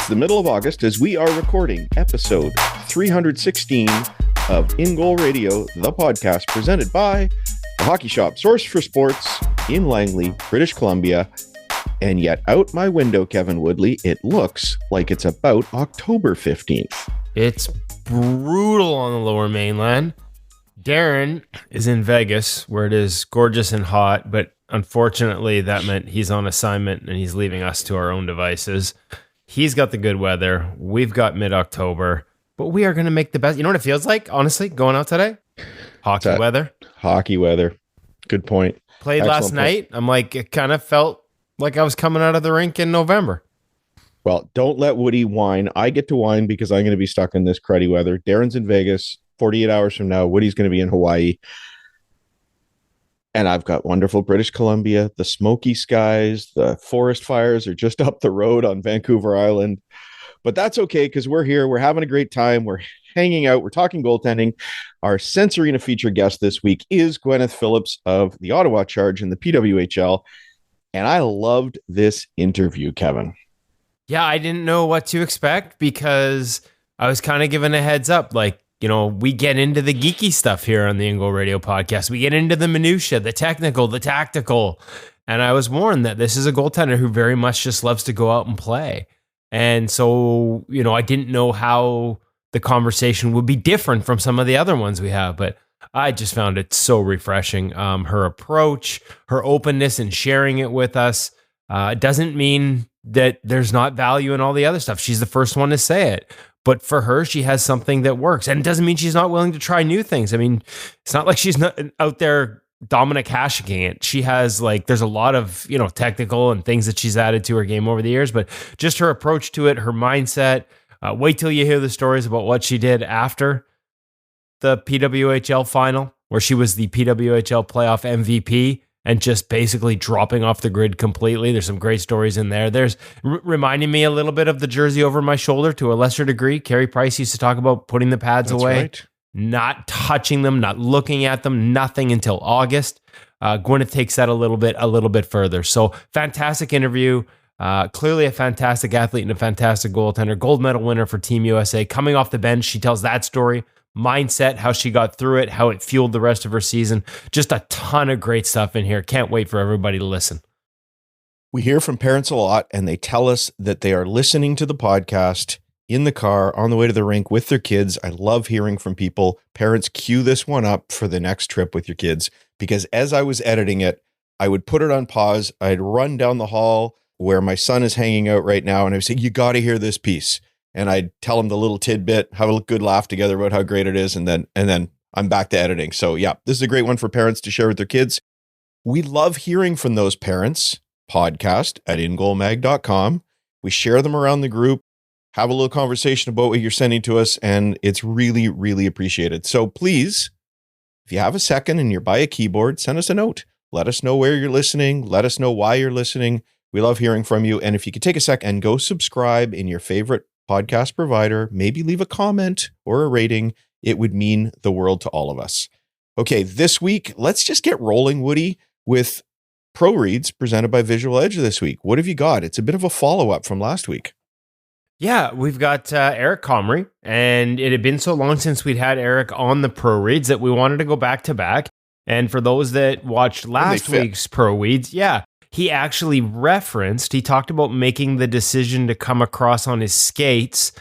It's the middle of August as we are recording episode 316 of In Goal Radio, the podcast presented by the Hockey Shop, source for sports in Langley, British Columbia. And yet out my window, Kevin Woodley, it looks like it's about October 15th. It's brutal on the lower mainland. Darren is in Vegas, where it is gorgeous and hot, but unfortunately that meant he's on assignment and he's leaving us to our own devices. He's got the good weather. We've got mid-October, but we are going to make the best. You know what it feels like, honestly, going out today? Hockey weather. Hockey weather. Good point. Played Excellent last night. I'm like, it kind of felt like I was coming out of the rink in November. Well, don't let Woody whine. I get to whine because I'm going to be stuck in this cruddy weather. Darren's in Vegas. 48 hours from now, Woody's going to be in Hawaii. And I've got wonderful British Columbia, the smoky skies, the forest fires are just up the road on Vancouver Island. But that's okay because we're here. We're having a great time. We're hanging out. We're talking goaltending. Our Sensorina feature guest this week is Gwyneth Philips of the Ottawa Charge in the PWHL. And I loved this interview, Kevin. Yeah, I didn't know what to expect because I was kind of given a heads up. Like, you know, we get into the geeky stuff here on the In Goal Radio podcast. We get into the minutia, the technical, the tactical. And I was warned that this is a goaltender who very much just loves to go out and play. And so, you know, I didn't know how the conversation would be different from some of the other ones we have, but I just found it so refreshing. Her approach, her openness in sharing it with us doesn't mean that there's not value in all the other stuff. She's the first one to say it. But for her, she has something that works. And it doesn't mean she's not willing to try new things. I mean, it's not like she's not out there Dominic hashing it. She has there's a lot of, you know, technical and things that she's added to her game over the years, but just her approach to it, her mindset. Wait till you hear the stories about what she did after the PWHL final, where she was the PWHL Playoff MVP and just basically dropping off the grid completely. There's some great stories in there. There's reminding me a little bit of the jersey over my shoulder to a lesser degree. Carey Price used to talk about putting the pads away, right. Not touching them, not looking at them, nothing until August. Gwyneth takes that a little bit further. So fantastic interview. Clearly a fantastic athlete and a fantastic goaltender. Gold medal winner for Team USA. Coming off the bench, she tells that story. Mindset, how she got through it, how it fueled the rest of her season. Just a ton of great stuff in here. Can't wait for everybody to listen. We hear from parents a lot, and they tell us that they are listening to the podcast in the car on the way to the rink with their kids. I love hearing from people. Parents, cue this one up for the next trip with your kids, because as I was editing it, I would put it on pause. I'd run down the hall where my son is hanging out right now, and I would say, you got to hear this piece. And I'd tell them the little tidbit, have a good laugh together about how great it is. And then I'm back to editing. So yeah, this is a great one for parents to share with their kids. We love hearing from those parents. Podcast at ingoalmag.com. We share them around the group, have a little conversation about what you're sending to us. And it's really, really appreciated. So please, if you have a second and you're by a keyboard, send us a note. Let us know where you're listening. Let us know why you're listening. We love hearing from you. And if you could take a sec and go subscribe in your favorite podcast provider, maybe leave a comment or a rating, it would mean the world to all of us. Okay, this week, let's just get rolling, Woody, with Pro Reads presented by Vizual Edge this week. What have you got? It's a bit of a follow-up from last week. Yeah, we've got Eric Comrie, and it had been so long since we'd had Eric on the Pro Reads that we wanted to go back to back. And for those that watched last week's Pro Reads, yeah, he actually he talked about making the decision to come across on his skates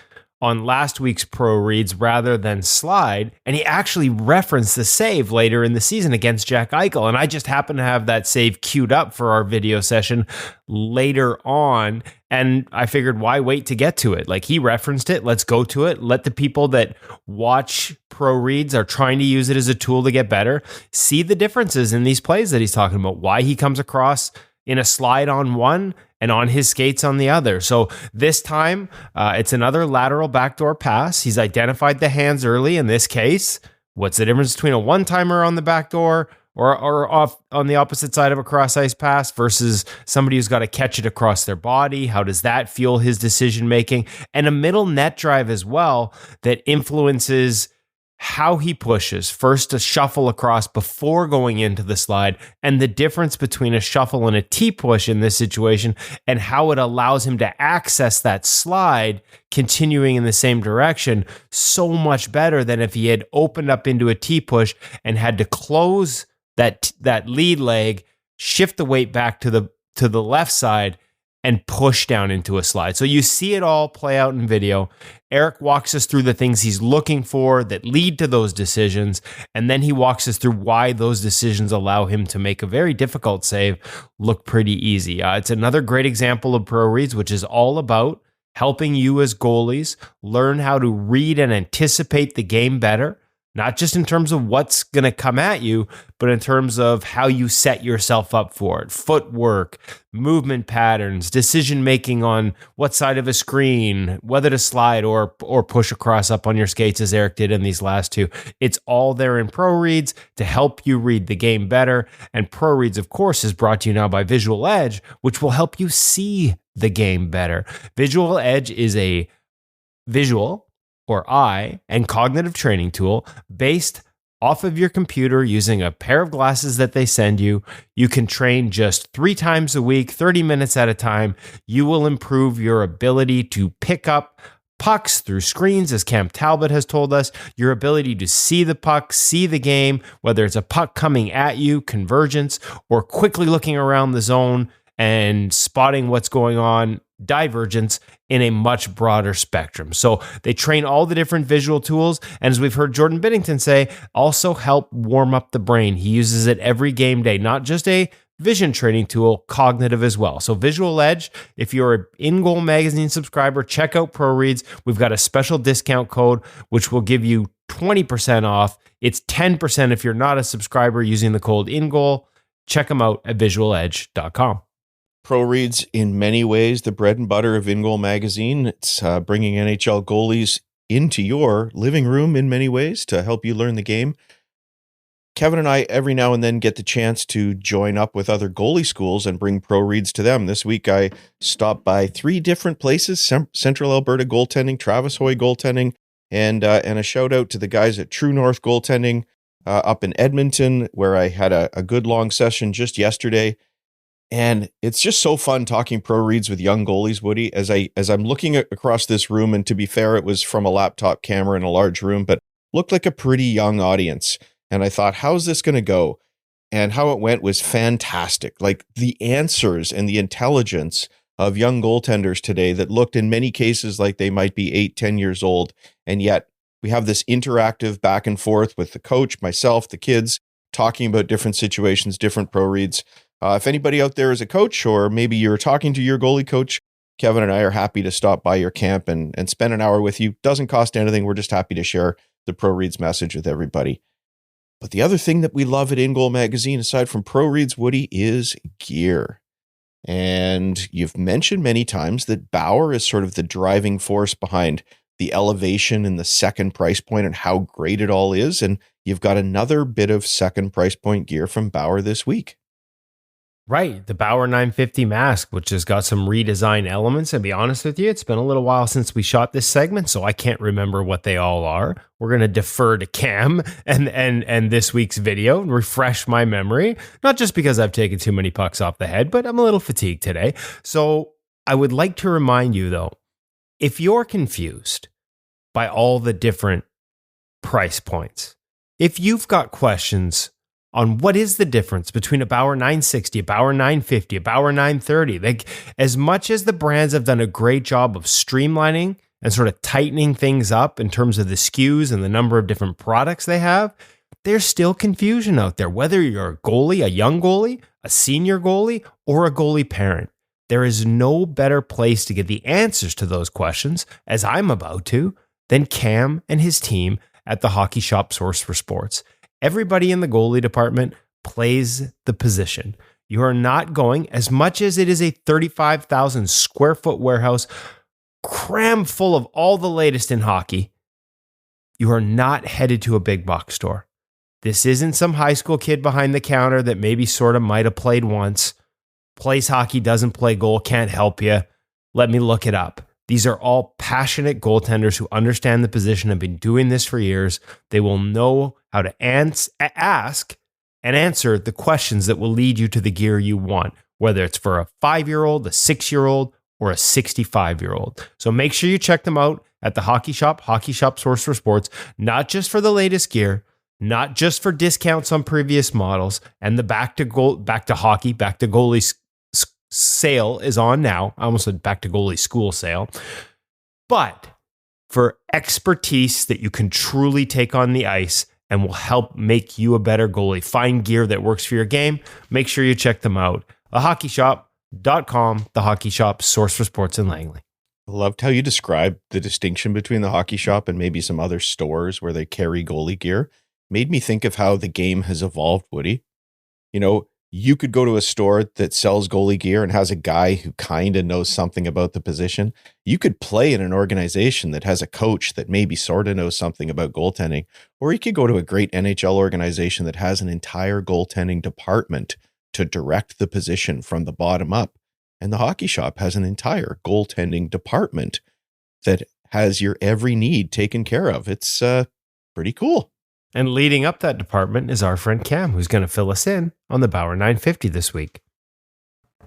on last week's Pro Reads rather than slide. And he actually referenced the save later in the season against Jack Eichel. And I just happened to have that save queued up for our video session later on. And I figured, why wait to get to it? Like, he referenced it. Let's go to it. Let the people that watch Pro Reads are trying to use it as a tool to get better see the differences in these plays that he's talking about, why he comes across in a slide on one and on his skates on the other. So this time, it's another lateral backdoor pass. He's identified the hands early in this case. What's the difference between a one-timer on the backdoor or off on the opposite side of a cross-ice pass versus somebody who's got to catch it across their body? How does that fuel his decision-making? And a middle net drive as well that influences how he pushes, first a shuffle across before going into the slide, and the difference between a shuffle and a T-push in this situation, and how it allows him to access that slide continuing in the same direction so much better than if he had opened up into a T-push and had to close that lead leg, shift the weight back to the left side, and push down into a slide. So you see it all play out in video. Eric walks us through the things he's looking for that lead to those decisions, and then he walks us through why those decisions allow him to make a very difficult save look pretty easy. It's another great example of pro reads, which is all about helping you as goalies learn how to read and anticipate the game better. Not just in terms of what's going to come at you, but in terms of how you set yourself up for it. Footwork, movement patterns, decision-making on what side of a screen, whether to slide or push across up on your skates as Eric did in these last two. It's all there in Pro Reads to help you read the game better. And Pro Reads, of course, is brought to you now by Vizual Edge, which will help you see the game better. Vizual Edge is a visual or eye and cognitive training tool based off of your computer using a pair of glasses that they send you. You can train just 3 times a week, 30 minutes at a time. You will improve your ability to pick up pucks through screens, as Cam Talbot has told us, your ability to see the puck, see the game, whether it's a puck coming at you, convergence, or quickly looking around the zone and spotting what's going on, divergence, in a much broader spectrum. So they train all the different visual tools, and as we've heard Jordan Binnington say, also help warm up the brain. He uses it every game day, not just a vision training tool, cognitive as well. So Vizual Edge, if you're an In Goal Magazine subscriber, check out Pro Reads. We've got a special discount code, which will give you 20% off. It's 10% if you're not a subscriber using the code INGOAL. Check them out at visualedge.com. Pro Reads, in many ways, the bread and butter of In Goal Magazine. It's bringing NHL goalies into your living room in many ways to help you learn the game. Kevin and I, every now and then, get the chance to join up with other goalie schools and bring Pro Reads to them. This week, I stopped by 3 different places, Central Alberta Goaltending, Travis Hoy Goaltending, and a shout out to the guys at True North Goaltending up in Edmonton, where I had a good long session just yesterday. And it's just so fun talking Pro Reads with young goalies, Woody, as I'm looking across this room. And to be fair, it was from a laptop camera in a large room, but looked like a pretty young audience. And I thought, how's this going to go? And how it went was fantastic. Like the answers and the intelligence of young goaltenders today that looked in many cases like they might be 8-10 years old. And yet we have this interactive back and forth with the coach, myself, the kids, talking about different situations, different Pro Reads. If anybody out there is a coach, or maybe you're talking to your goalie coach, Kevin and I are happy to stop by your camp and spend an hour with you. Doesn't cost anything. We're just happy to share the Pro Reads message with everybody. But the other thing that we love at In Goal Magazine, aside from Pro Reads, Woody, is gear. And you've mentioned many times that Bauer is sort of the driving force behind the elevation in the second price point and how great it all is. And you've got another bit of second price point gear from Bauer this week. Right, the Bauer 950 mask, which has got some redesign elements. And be honest with you, it's been a little while since we shot this segment, so I can't remember what they all are. We're going to defer to Cam and this week's video and refresh my memory, not just because I've taken too many pucks off the head, but I'm a little fatigued today. So I would like to remind you, though, if you're confused by all the different price points, if you've got questions on what is the difference between a Bauer 960, a Bauer 950, a Bauer 930. Like, as much as the brands have done a great job of streamlining and sort of tightening things up in terms of the SKUs and the number of different products they have, there's still confusion out there. Whether you're a goalie, a young goalie, a senior goalie, or a goalie parent, there is no better place to get the answers to those questions, as I'm about to, than Cam and his team at the Hockey Shop Source for Sports. Everybody in the goalie department plays the position. You are not going, as much as it is a 35,000 square foot warehouse crammed full of all the latest in hockey, you are not headed to a big box store. This isn't some high school kid behind the counter that maybe sort of might have played once, plays hockey, doesn't play goal, can't help you. Let me look it up. These are all passionate goaltenders who understand the position and have been doing this for years. They will know how to ask and answer the questions that will lead you to the gear you want, whether it's for a 5-year-old, a 6-year-old, or a 65-year-old. So make sure you check them out at the Hockey Shop Source for Sports, not just for the latest gear, not just for discounts on previous models, and the back to goalie sale is on now. I almost said back to goalie school sale. But for expertise that you can truly take on the ice and will help make you a better goalie, find gear that works for your game, make sure you check them out. thehockeyshop.com, the Hockey Shop, source for sports in Langley. I loved how you described the distinction between the Hockey Shop and maybe some other stores where they carry goalie gear. Made me think of how the game has evolved, Woody. You know, you could go to a store that sells goalie gear and has a guy who kind of knows something about the position. You could play in an organization that has a coach that maybe sort of knows something about goaltending, or you could go to a great NHL organization that has an entire goaltending department to direct the position from the bottom up. And the Hockey Shop has an entire goaltending department that has your every need taken care of. It's pretty cool. And leading up that department is our friend Cam, who's going to fill us in on the Bauer 950 this week.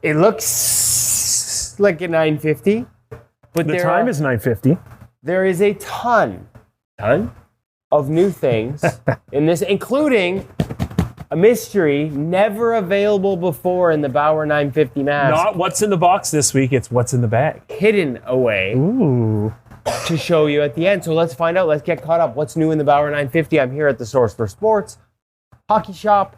It looks like a 950, but the time is 9:50. There is a ton of new things in this, including a mystery never available before in the Bauer 950 mask. Not what's in the box this week, it's what's in the bag. Hidden away. Ooh. To show you at the end. So let's find out. Let's get caught up. What's new in the Bauer 950? I'm here at the Source for Sports Hockey Shop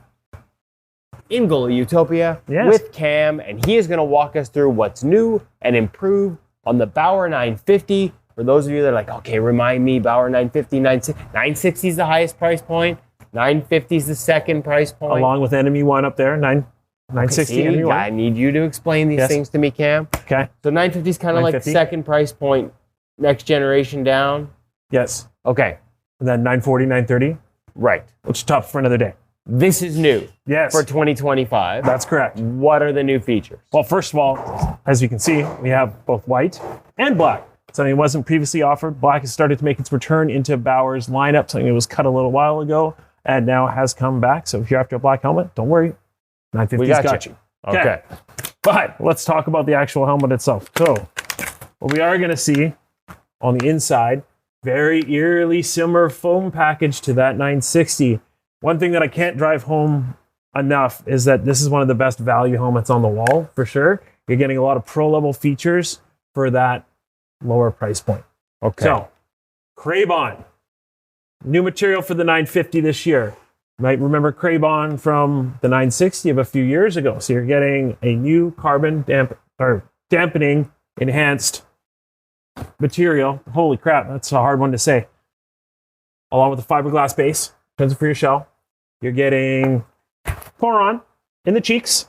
in Goalie Utopia with Cam, and he is going to walk us through what's new and improved on the Bauer 950. For those of you that are like, okay, remind me, Bauer 950, 960 is the highest price point. 950 is the second price point. Along with Enemy One up there, 960 Enemy One. I need you to explain these things to me, Cam. Okay. So 950 is kind of like the second price point. Next generation down? Yes. Okay. And then 940, 930? Right. Which is tough for another day. This is new. Yes. For 2025. That's correct. What are the new features? Well, first of all, as you can see, we have both white and black. Something that wasn't previously offered. Black has started to make its return into Bauer's lineup, something that was cut a little while ago and now has come back. So if you're after a black helmet, don't worry. 950's got you. Okay. But let's talk about the actual helmet itself. So what we are going to see on the inside, very eerily similar foam package to that 960. One thing that I can't drive home enough is that this is one of the best value helmets on the wall, for sure. You're getting a lot of pro-level features for that lower price point. Okay. So, Craybon. New material for the 950 this year. You might remember Craybon from the 960 of a few years ago. So you're getting a new carbon dampening enhanced material. Holy crap, that's a hard one to say. Along with the fiberglass base, for your shell. You're getting Poron in the cheeks,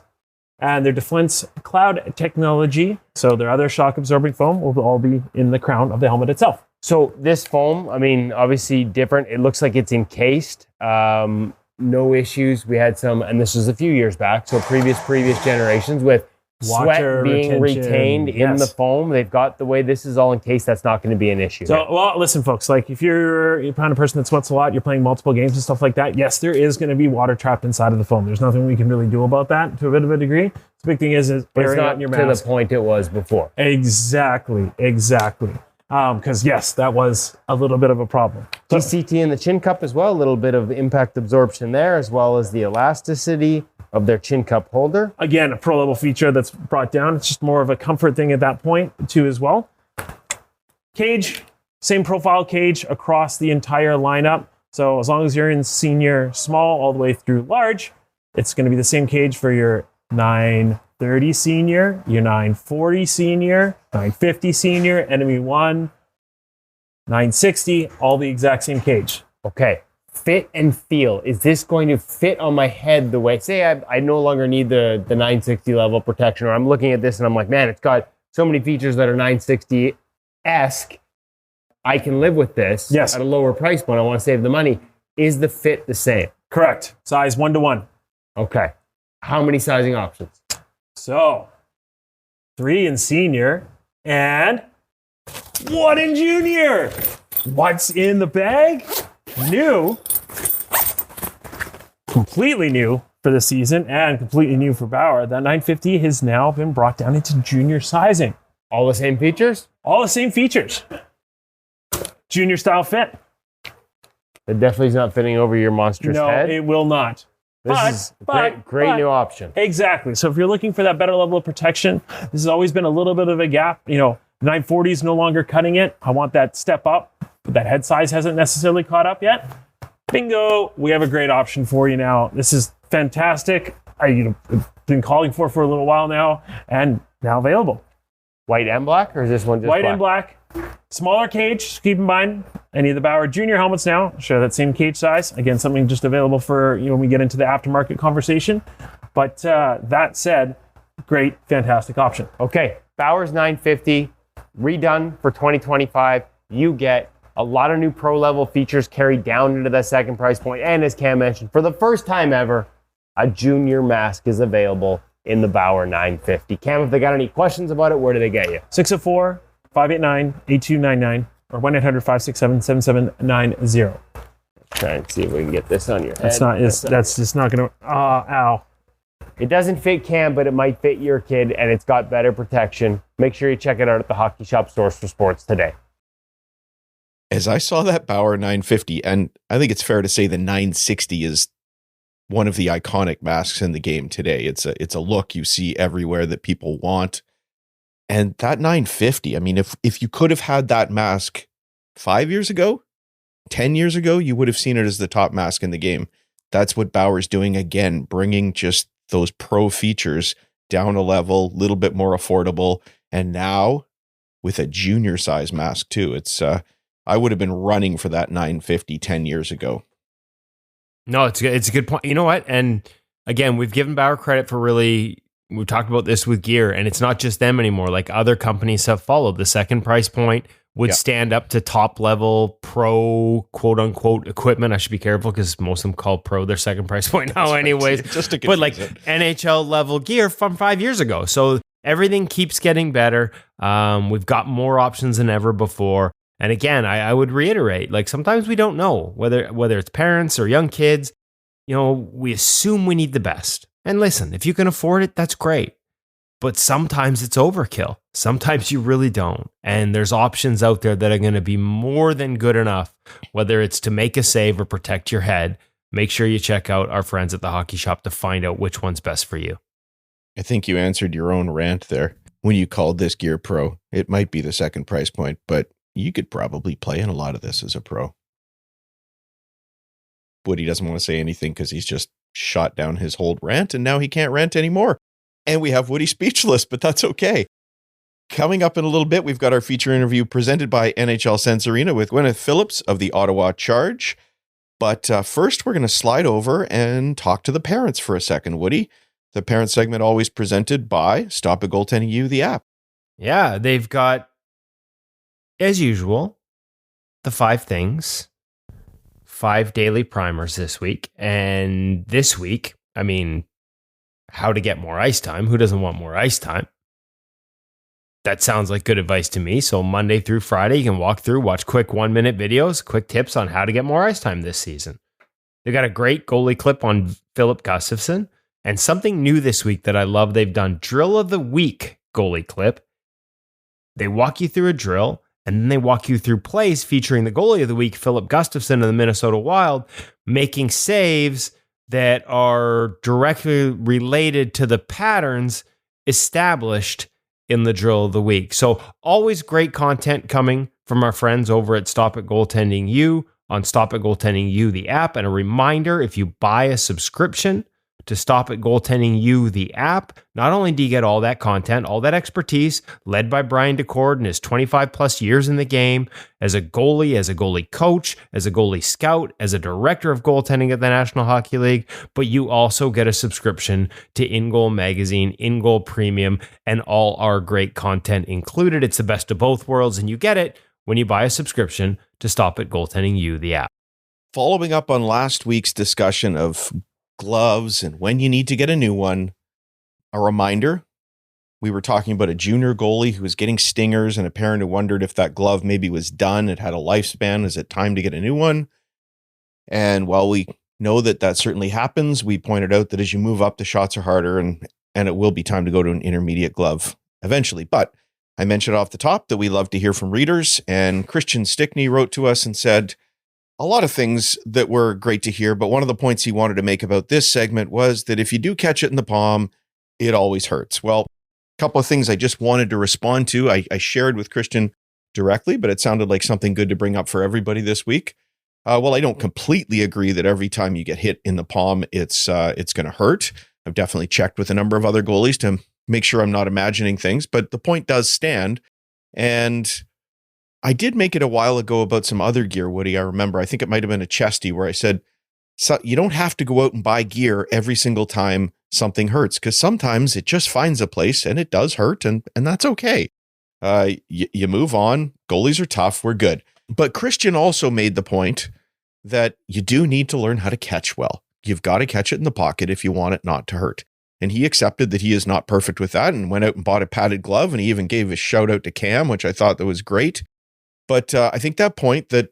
and their Defense Cloud technology. So their other shock absorbing foam will all be in the crown of the helmet itself. So this foam, I mean, obviously different. It looks like it's encased. No issues. We had some, and this was a few years back, so previous generations with Water sweat being retention, retained in the foam. They've got the way this is all encased. That's not going to be an issue. So, well, listen, folks, like if you're the kind of person that sweats a lot, you're playing multiple games and stuff like that, yes, there is going to be water trapped inside of the foam. There's nothing we can really do about that to a bit of a degree. The big thing is airing out in your mask. To the point it was before. Exactly. Because, yes, that was a little bit of a problem. DCT in the chin cup as well, a little bit of impact absorption there, as well as the elasticity of their chin cup holder. Again, a pro-level feature that's brought down. It's just more of a comfort thing at that point, too, as well. Cage, same profile cage across the entire lineup. So as long as you're in senior small all the way through large, it's going to be the same cage for your 930 senior, your 940 senior, 950 senior, Enemy 1, 960, all the exact same cage. Okay. Fit and feel. Is this going to fit on my head the way, say I no longer need the 960 level protection, or I'm looking at this and I'm like, man, it's got so many features that are 960-esque. I can live with this at a lower price point. I want to save the money. Is the fit the same? Correct. Size 1-to-1. Okay. How many sizing options? So, 3 in senior and What in junior? What's in the bag? New. Completely new for the season and completely new for Bauer. That 950 has now been brought down into junior sizing. All the same features? All the same features. Junior style fit. It definitely is not fitting over your monstrous head. No, it will not. This is a great new option. Exactly. So if you're looking for that better level of protection, this has always been a little bit of a gap. 940 is no longer cutting it. I want that step up, but that head size hasn't necessarily caught up yet. Bingo. We have a great option for you now. This is fantastic. I've been calling for a little while now, and now available. White and black, or is this one just white black? and black? Smaller cage. Just keep in mind, any of the Bauer Junior helmets now share that same cage size. Again, something just available for when we get into the aftermarket conversation. But that said, great, fantastic option. Okay, Bauer's 950, redone for 2025. You get a lot of new pro level features carried down into that second price point. And as Cam mentioned, for the first time ever, a junior mask is available in the Bauer 950. Cam, if they got any questions about it, where do they get you? 604-589-8299 or 1-800-567-7790. Try and see if we can get this on your head. That's just not going to... ow. It doesn't fit Cam, but it might fit your kid, and it's got better protection. Make sure you check it out at the Hockey Shop Source for Sports today. As I saw that Bauer 950, and I think it's fair to say the 960 is one of the iconic masks in the game today. It's a look you see everywhere that people want. And that 950, I mean, if you could have had that mask 5 years ago, 10 years ago, you would have seen it as the top mask in the game. That's what Bauer's doing again, bringing just those pro features down a level, a little bit more affordable. And now with a junior size mask too, it's, I would have been running for that 950 10 years ago. No, it's a good point. You know what? And again, we've given Bauer credit for we've talked about this with gear, and it's not just them anymore. Like other companies have followed. The second price point would stand up to top level pro quote unquote equipment. I should be careful because most of them call pro their second price point now anyways. Just to but like NHL level gear from 5 years ago. So everything keeps getting better. We've got more options than ever before. And again, I would reiterate, like sometimes we don't know whether it's parents or young kids, we assume we need the best. And listen, if you can afford it, that's great. But sometimes it's overkill. Sometimes you really don't. And there's options out there that are going to be more than good enough, whether it's to make a save or protect your head. Make sure you check out our friends at the Hockey Shop to find out which one's best for you. I think you answered your own rant there when you called this gear pro. It might be the second price point, but you could probably play in a lot of this as a pro. Woody doesn't want to say anything because he's just shot down his whole rant and now he can't rant anymore. And we have Woody speechless, but that's okay. Coming up in a little bit, we've got our feature interview presented by NHL Sense Arena with Gwyneth Philips of the Ottawa Charge. But first, we're going to slide over and talk to the parents for a second, Woody. The parent segment always presented by Stop It Goaltending You, the app. Yeah, they've got, as usual, the 5 things, 5 daily primers this week. And this week, I mean, how to get more ice time. Who doesn't want more ice time? That sounds like good advice to me. So Monday through Friday, you can walk through, watch quick 1-minute videos, quick tips on how to get more ice time this season. They got a great goalie clip on Filip Gustafsson, and something new this week that I love. They've done drill of the week goalie clip. They walk you through a drill, and then they walk you through plays featuring the goalie of the week, Filip Gustafsson of the Minnesota Wild, making saves that are directly related to the patterns established in the drill of the week. So always great content coming from our friends over at Stop It Goaltending You on Stop It Goaltending You, the app. And a reminder, if you buy a subscription to Stop It Goaltending You, the app, not only do you get all that content, all that expertise led by Brian DeCord and his 25 plus years in the game as a goalie coach, as a goalie scout, as a director of goaltending at the National Hockey League, but you also get a subscription to In Goal Magazine, In Goal Premium, and all our great content included. It's the best of both worlds, and you get it when you buy a subscription to Stop It Goaltending You, the app. Following up on last week's discussion of gloves and when you need to get a new one, a reminder, We were talking about a junior goalie who was getting stingers and a parent who wondered if that glove maybe was done. It had a lifespan. Is it time to get a new one? And while we know that that certainly happens, we pointed out that as you move up, the shots are harder and it will be time to go to an intermediate glove eventually. But I mentioned off the top that we love to hear from readers, and Christian Stickney wrote to us and said a lot of things that were great to hear. But one of the points he wanted to make about this segment was that if you do catch it in the palm, it always hurts. Well, a couple of things I just wanted to respond to. I shared with Christian directly, but it sounded like something good to bring up for everybody this week. Well, I don't completely agree that every time you get hit in the palm, it's going to hurt. I've definitely checked with a number of other goalies to make sure I'm not imagining things, but the point does stand. And I did make it a while ago about some other gear, Woody. I remember, I think it might have been a chesty where I said, so you don't have to go out and buy gear every single time something hurts, because sometimes it just finds a place and it does hurt, and that's okay. You move on. Goalies are tough. We're good. But Christian also made the point that you do need to learn how to catch well. You've got to catch it in the pocket if you want it not to hurt. And he accepted that he is not perfect with that and went out and bought a padded glove. And he even gave a shout out to Cam, which I thought that was great. But I think that point that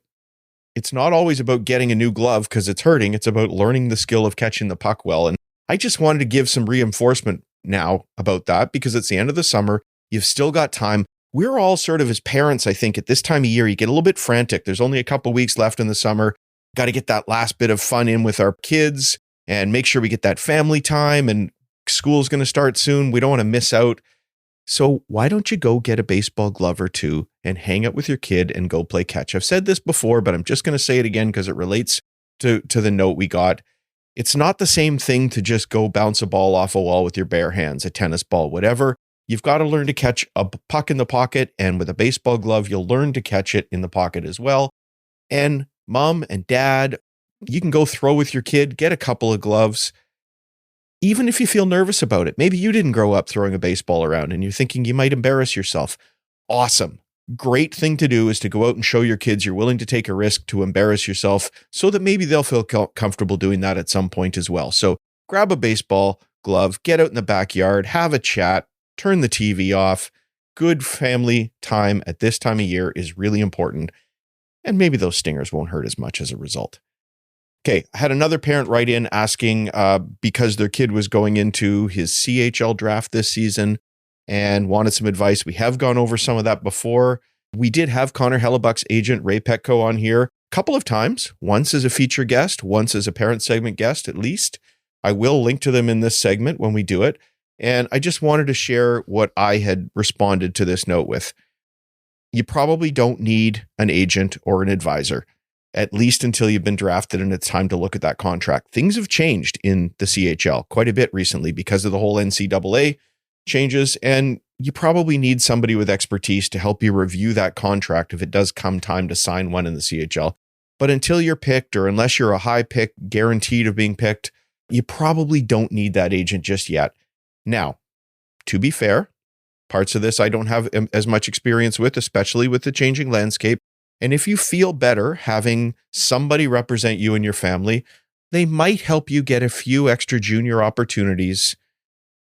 it's not always about getting a new glove because it's hurting. It's about learning the skill of catching the puck well. And I just wanted to give some reinforcement now about that, because it's the end of the summer. You've still got time. We're all sort of, as parents, I think at this time of year, you get a little bit frantic. There's only a couple weeks left in the summer. Got to get that last bit of fun in with our kids and make sure we get that family time, and school's going to start soon. We don't want to miss out. So why don't you go get a baseball glove or two and hang out with your kid and go play catch? I've said this before, but I'm just going to say it again because it relates to the note we got. It's not the same thing to just go bounce a ball off a wall with your bare hands, a tennis ball, whatever. You've got to learn to catch a puck in the pocket, and with a baseball glove, you'll learn to catch it in the pocket as well. And mom and dad, you can go throw with your kid, get a couple of gloves. Even if you feel nervous about it, maybe you didn't grow up throwing a baseball around and you're thinking you might embarrass yourself. Awesome. Great thing to do is to go out and show your kids you're willing to take a risk to embarrass yourself, so that maybe they'll feel comfortable doing that at some point as well. So grab a baseball glove, get out in the backyard, have a chat, turn the TV off. Good family time at this time of year is really important. And maybe those stingers won't hurt as much as a result. Okay, I had another parent write in asking because their kid was going into his CHL draft this season and wanted some advice. We have gone over some of that before. We did have Connor Hellebuck's agent, Ray Petco, on here a couple of times, once as a feature guest, once as a parent segment guest, at least. I will link to them in this segment when we do it. And I just wanted to share what I had responded to this note with. You probably don't need an agent or an advisor, at least until you've been drafted and it's time to look at that contract. Things have changed in the CHL quite a bit recently because of the whole NCAA changes, and you probably need somebody with expertise to help you review that contract if it does come time to sign one in the CHL. But until you're picked, or unless you're a high pick guaranteed of being picked, you probably don't need that agent just yet. Now, to be fair, parts of this I don't have as much experience with, especially with the changing landscape. And if you feel better having somebody represent you and your family, they might help you get a few extra junior opportunities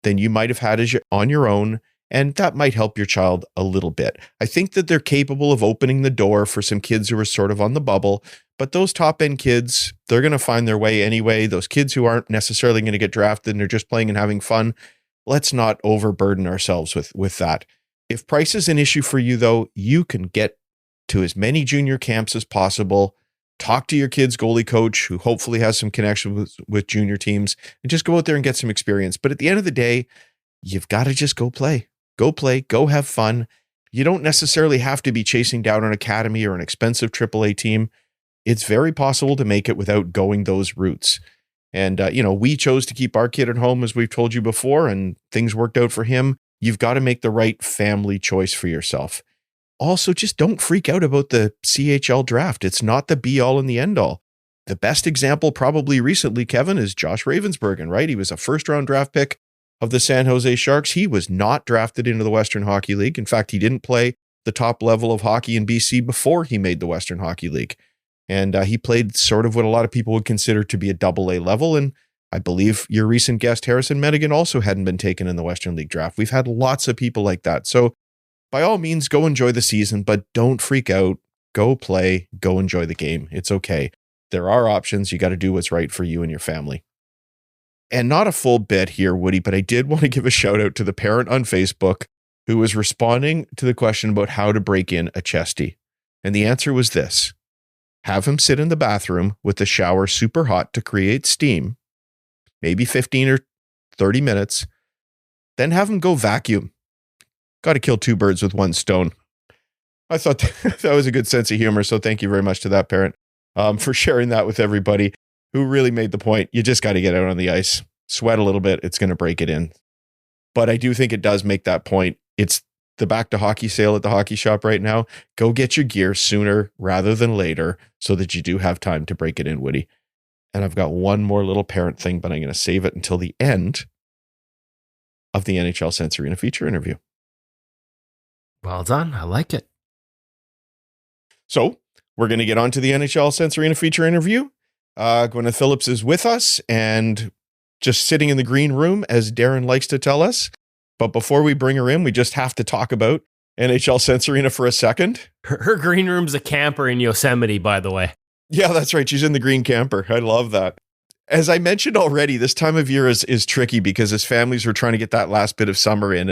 than you might have had on your own. And that might help your child a little bit. I think that they're capable of opening the door for some kids who are sort of on the bubble, but those top end kids, they're going to find their way anyway. Those kids who aren't necessarily going to get drafted and they're just playing and having fun, let's not overburden ourselves with that. If price is an issue for you, though, you can get to as many junior camps as possible. Talk to your kid's goalie coach, who hopefully has some connection with junior teams, and just go out there and get some experience. But at the end of the day, you've got to just go play. Go play, go have fun. You don't necessarily have to be chasing down an academy or an expensive AAA team. It's very possible to make it without going those routes. And, we chose to keep our kid at home, as we've told you before, and things worked out for him. You've got to make the right family choice for yourself. Also, just don't freak out about the CHL draft. It's not the be all and the end all. The best example probably recently, Kevin, is Josh Ravensbergen, right? He was a first round draft pick of the San Jose Sharks. He was not drafted into the Western Hockey League. In fact, he didn't play the top level of hockey in BC before he made the Western Hockey League. And he played sort of what a lot of people would consider to be a AA level. And I believe your recent guest, Harrison Medigan, also hadn't been taken in the Western League draft. We've had lots of people like that. So by all means, go enjoy the season, but don't freak out. Go play, go enjoy the game. It's okay. There are options. You got to do what's right for you and your family. And not a full bit here, Woody, but I did want to give a shout out to the parent on Facebook who was responding to the question about how to break in a chesty. And the answer was this: have him sit in the bathroom with the shower super hot to create steam, maybe 15 or 30 minutes, then have him go vacuum. Got to kill two birds with one stone. I thought that was a good sense of humor, so thank you very much to that parent for sharing that with everybody who really made the point. You just got to get out on the ice, sweat a little bit, it's going to break it in. But I do think it does make that point. It's the back to hockey sale at the hockey shop right now. Go get your gear sooner rather than later so that you do have time to break it in, Woody. And I've got one more little parent thing, but I'm going to save it until the end of the NHL Sense Arena feature interview. Well done. I like it. So we're going to get on to the NHL Sense Arena feature interview. Gwyneth Philips is with us and just sitting in the green room, as Darren likes to tell us. But before we bring her in, we just have to talk about NHL Sense Arena for a second. Her green room's a camper in Yosemite, by the way. Yeah, that's right. She's in the green camper. I love that. As I mentioned already, this time of year is tricky because as families are trying to get that last bit of summer in,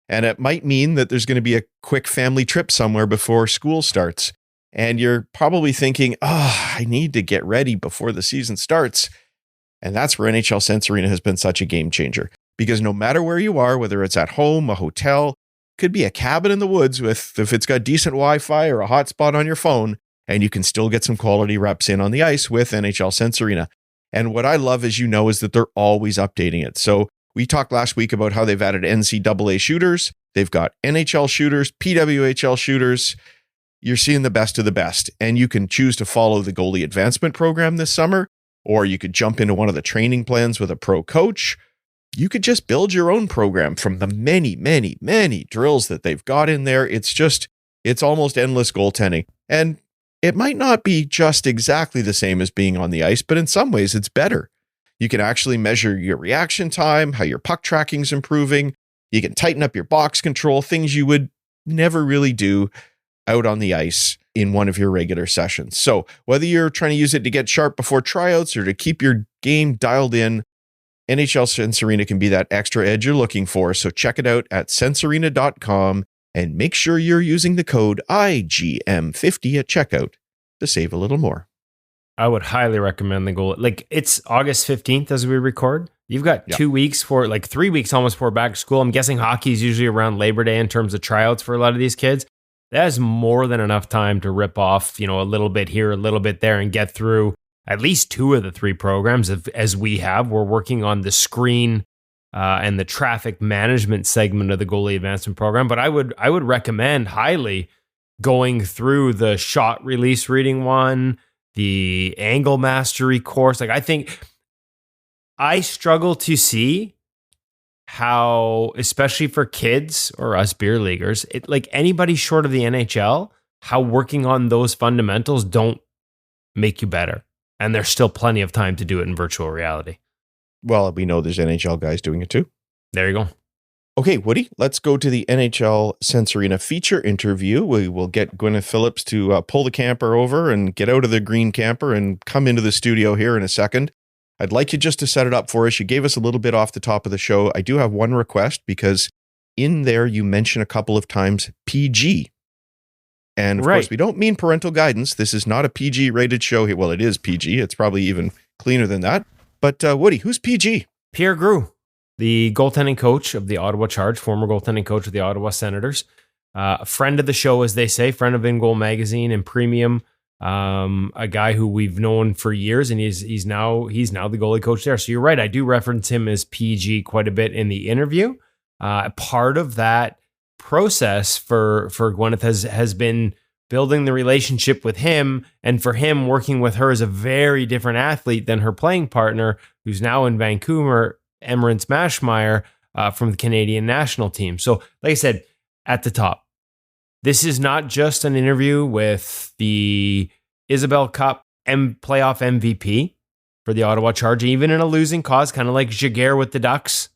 and it might mean that there's going to be a quick family trip somewhere before school starts. And you're probably thinking, I need to get ready before the season starts. And that's where NHL Sense Arena has been such a game changer. Because no matter where you are, whether it's at home, a hotel, could be a cabin in the woods if it's got decent Wi-Fi or a hotspot on your phone, and you can still get some quality reps in on the ice with NHL Sense Arena. And what I love, as you know, is that they're always updating it. So we talked last week about how they've added NCAA shooters. They've got NHL shooters, PWHL shooters. You're seeing the best of the best. And you can choose to follow the goalie advancement program this summer, or you could jump into one of the training plans with a pro coach. You could just build your own program from the many, many, many drills that they've got in there. It's almost endless goaltending. And it might not be just exactly the same as being on the ice, but in some ways it's better. You can actually measure your reaction time, how your puck tracking is improving. You can tighten up your box control, things you would never really do out on the ice in one of your regular sessions. So whether you're trying to use it to get sharp before tryouts or to keep your game dialed in, NHL Sense Arena can be that extra edge you're looking for. So check it out at sensearena.com and make sure you're using the code IGM50 at checkout to save a little more. I would highly recommend the goal. Like, it's August 15th as we record. You've got 2 weeks 3 weeks almost for back to school. I'm guessing hockey is usually around Labor Day in terms of tryouts for a lot of these kids. That is more than enough time to rip off, a little bit here, a little bit there, and get through at least 2 of the 3 programs as we have. We're working on the screen and the traffic management segment of the goalie advancement program. But I would recommend highly going through the shot release reading one, the angle mastery course. Like, I think I struggle to see how, especially for kids or us beer leaguers, like anybody short of the NHL, how working on those fundamentals don't make you better. And there's still plenty of time to do it in virtual reality. Well, we know there's NHL guys doing it too. There you go. Okay, Woody, let's go to the NHL Sense Arena feature interview. We will get Gwyneth Philips to pull the camper over and get out of the green camper and come into the studio here in a second. I'd like you just to set it up for us. You gave us a little bit off the top of the show. I do have one request because in there you mention a couple of times PG. And of course, we don't mean parental guidance. This is not a PG rated show here. Well, it is PG. It's probably even cleaner than that. But Woody, who's PG? Pierre Groulx, the goaltending coach of the Ottawa Charge, former goaltending coach of the Ottawa Senators, a friend of the show, as they say, friend of In Goal Magazine and Premium, a guy who we've known for years, and he's now the goalie coach there. So you're right, I do reference him as PG quite a bit in the interview. Part of that process for Gwyneth has been building the relationship with him, and for him working with her as a very different athlete than her playing partner, who's now in Vancouver, Emmerance Mashmeyer, from the Canadian national team. So like I said at the top, this is not just an interview with the Isabelle Cup playoff MVP. for the Ottawa Charge, even in a losing cause, kind of like Jaguar with the Ducks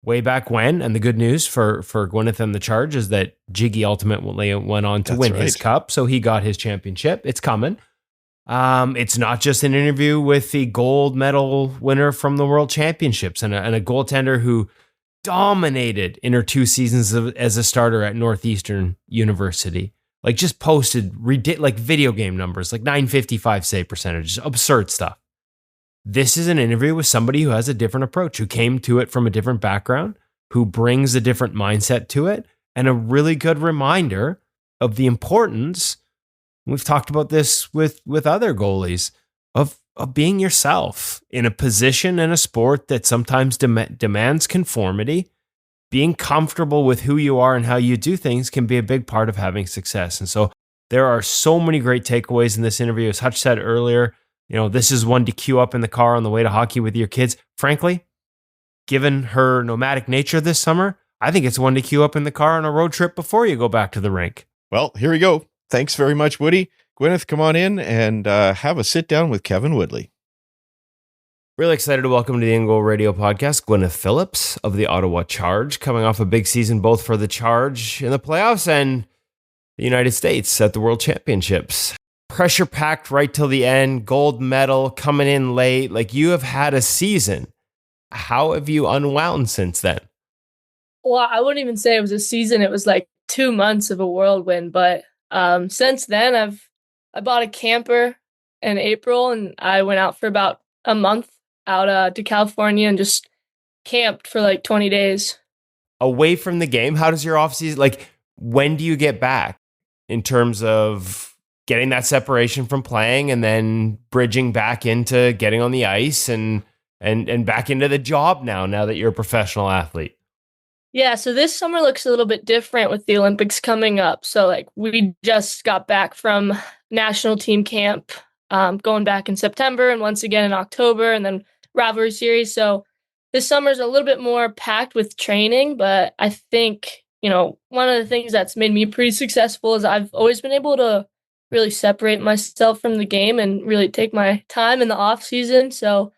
way back when. And the good news for Gwyneth and the Charge is that Jiggy ultimately went on to win his cup. So he got his championship. It's coming. It's not just an interview with the gold medal winner from the World Championships and a goaltender who dominated in her 2 seasons as a starter at Northeastern University. Like just posted like video game numbers, like 955 save percentage, absurd stuff. This is an interview with somebody who has a different approach, who came to it from a different background, who brings a different mindset to it, and a really good reminder of the importance. We've talked about this with other goalies of being yourself in a position in a sport that sometimes demands conformity. Being comfortable with who you are and how you do things can be a big part of having success. And so there are so many great takeaways in this interview. As Hutch said earlier, this is one to queue up in the car on the way to hockey with your kids. Frankly, given her nomadic nature this summer, I think it's one to queue up in the car on a road trip before you go back to the rink. Well, here we go. Thanks very much, Woody. Gwyneth, come on in and have a sit down with Kevin Woodley. Really excited to welcome to the In Goal Radio podcast, Gwyneth Philips of the Ottawa Charge, coming off a big season both for the Charge in the playoffs and the United States at the World Championships. Pressure packed right till the end, gold medal coming in late. Like, you have had a season. How have you unwound since then? Well, I wouldn't even say it was a season. It was like 2 months of a whirlwind. But since then, I bought a camper in April, and I went out for about a month out to California and just camped for like 20 days. Away from the game, how does your off season, like, when do you get back in terms of getting that separation from playing and then bridging back into getting on the ice and back into the job now that you're a professional athlete? Yeah, so this summer looks a little bit different with the Olympics coming up. So like we just got back from national team camp, going back in September and once again in October, and then rivalry series. So this summer is a little bit more packed with training, but I think, one of the things that's made me pretty successful is I've always been able to really separate myself from the game and really take my time in the off season. So,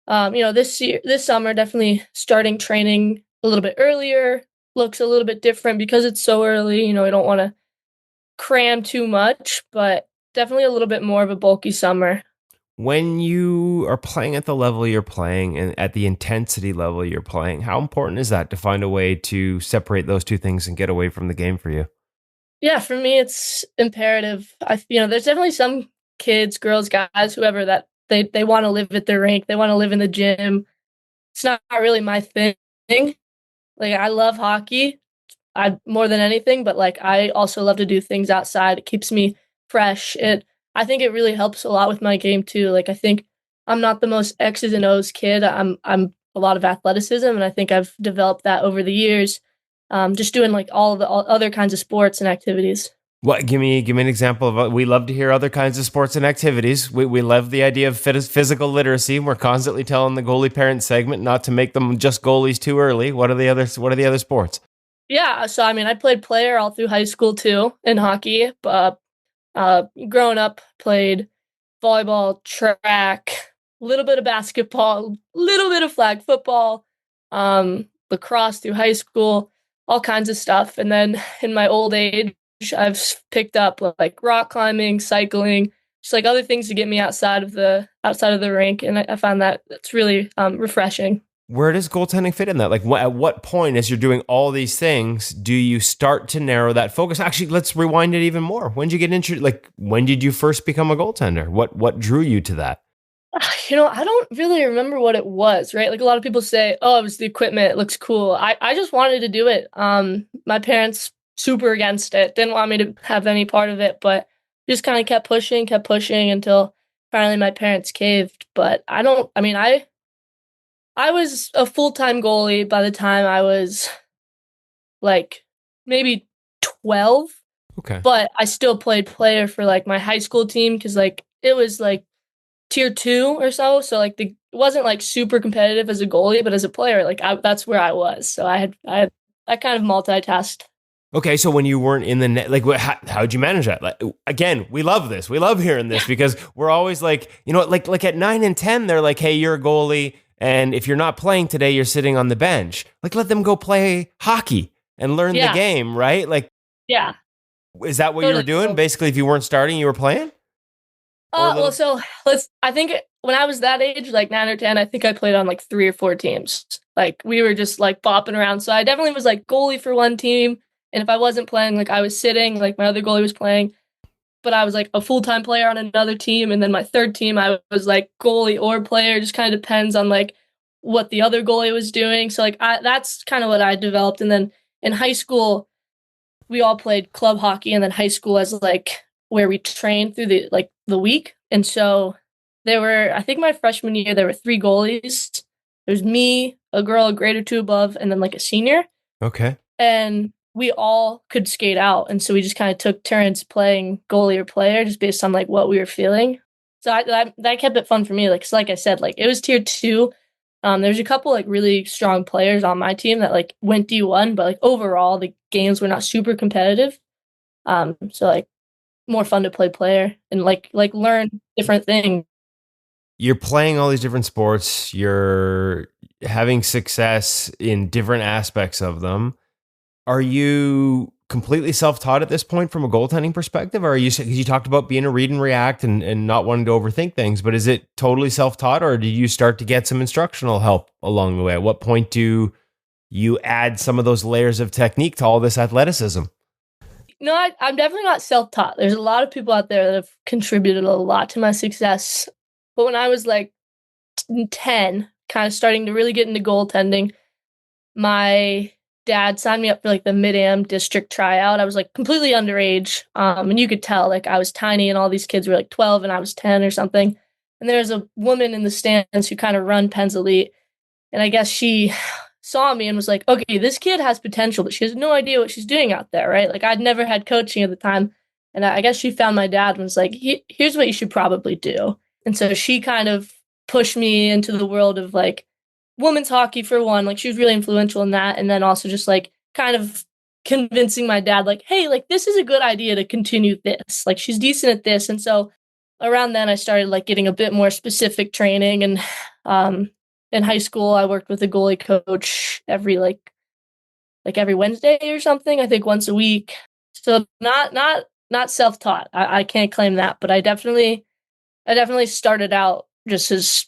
this summer, definitely starting training a little bit earlier, looks a little bit different because it's so early. I don't want to cram too much, but definitely a little bit more of a bulky summer. When you are playing at the level you're playing and at the intensity level you're playing, how important is that to find a way to separate those two things and get away from the game for you? Yeah, for me, it's imperative. There's definitely some kids, girls, guys, whoever, that they want to live at their rink. They want to live in the gym. It's not really my thing. Like, I love hockey, more than anything, but like I also love to do things outside. It keeps me fresh. I think it really helps a lot with my game too. Like, I think I'm not the most X's and O's kid. I'm a lot of athleticism, and I think I've developed that over the years. Just doing like all other kinds of sports and activities. What? Give me an example of. We love to hear other kinds of sports and activities. We love the idea of physical literacy. We're constantly telling the goalie parent segment not to make them just goalies too early. What are the other sports? Yeah, so I played player all through high school too in hockey. But growing up, played volleyball, track, a little bit of basketball, a little bit of flag football, lacrosse through high school, all kinds of stuff. And then in my old age, I've picked up like rock climbing, cycling, just like other things to get me outside of the rink. And I find that it's really refreshing. Where does goaltending fit in that? Like, at what point, as you're doing all these things, do you start to narrow that focus? Actually, let's rewind it even more. When did you get into, like, when did you first become a goaltender? What drew you to that? I don't really remember what it was, right? Like, a lot of people say, oh, it was the equipment. It looks cool. I just wanted to do it. My parents super against it. Didn't want me to have any part of it, but just kind of kept pushing until finally my parents caved. But I was a full-time goalie by the time I was like maybe 12. Okay. But I still played player for like my high school team because like it was like tier 2 or so. So like it wasn't like super competitive as a goalie, but as a player, like that's where I was. So I kind of multitasked. Okay, so when you weren't in the net, like, how'd you manage that? Like, again, we love this. We love hearing this because we're always like, like at 9 and 10, they're like, hey, you're a goalie, and if you're not playing today, you're sitting on the bench. Like, let them go play hockey and learn the game, right? Like, yeah. Is that what you were doing? Basically, if you weren't starting, you were playing? I think when I was that age, like 9 or 10, I think I played on like 3 or 4 teams. Like we were just like bopping around. So I definitely was like goalie for one team. And if I wasn't playing, like I was sitting, like my other goalie was playing, but I was like a full-time player on another team. And then my third team, I was like goalie or player. Just kind of depends on like what the other goalie was doing. So like that's kind of what I developed. And then in high school, we all played club hockey, and then high school as like where we trained through the week. And so I think my freshman year, there were 3 goalies. There's me, a girl a grade or 2 above, and then like a senior. Okay. And we all could skate out. And so we just kind of took turns playing goalie or player just based on like what we were feeling. So that kept it fun for me. Like I said, like it was tier 2. There's a couple like really strong players on my team that like went D1, but like overall the games were not super competitive. So like more fun to play player and like learn different things. You're playing all these different sports. You're having success in different aspects of them. Are you completely self-taught at this point from a goaltending perspective? Or are you, because you talked about being a read and react and not wanting to overthink things, but is it totally self-taught, or did you start to get some instructional help along the way? At what point do you add some of those layers of technique to all this athleticism? No, I'm definitely not self-taught. There's a lot of people out there that have contributed a lot to my success. But when I was like 10, kind of starting to really get into goaltending, my dad signed me up for like the Mid-Am district tryout. I was like completely underage. And you could tell like I was tiny and all these kids were like 12 and I was 10 or something. And there's a woman in the stands who kind of run Penn's Elite. And I guess she saw me and was like, okay, this kid has potential, but she has no idea what she's doing out there, right? Like I'd never had coaching at the time. And I guess she found my dad and was like, here's what you should probably do. And so she kind of pushed me into the world of like women's hockey for one. Like she was really influential in that. And then also just like kind of convincing my dad, like, hey, like this is a good idea to continue this. Like she's decent at this. And so around then I started like getting a bit more specific training. And in high school, I worked with a goalie coach every Wednesday or something. I think once a week. So not self-taught. I can't claim that, but I definitely started out just as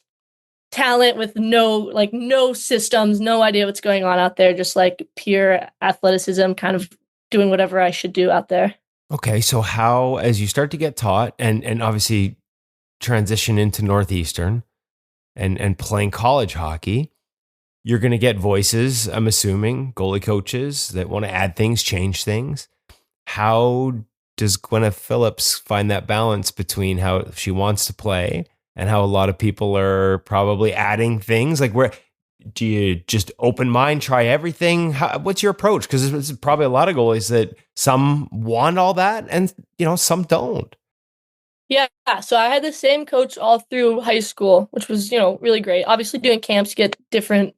talent with no systems, no idea what's going on out there, just like pure athleticism, kind of doing whatever I should do out there. Okay, so how, as you start to get taught and obviously transition into Northeastern and playing college hockey, you're going to get voices, I'm assuming, goalie coaches that want to add things, change things. How does Gwyneth Philips find that balance between how she wants to play and how a lot of people are probably adding things? Like, where do you just open mind, try everything? What's your approach? Because there's probably a lot of goalies that some want all that and, some don't. Yeah. So I had the same coach all through high school, which was, really great. Obviously doing camps, get different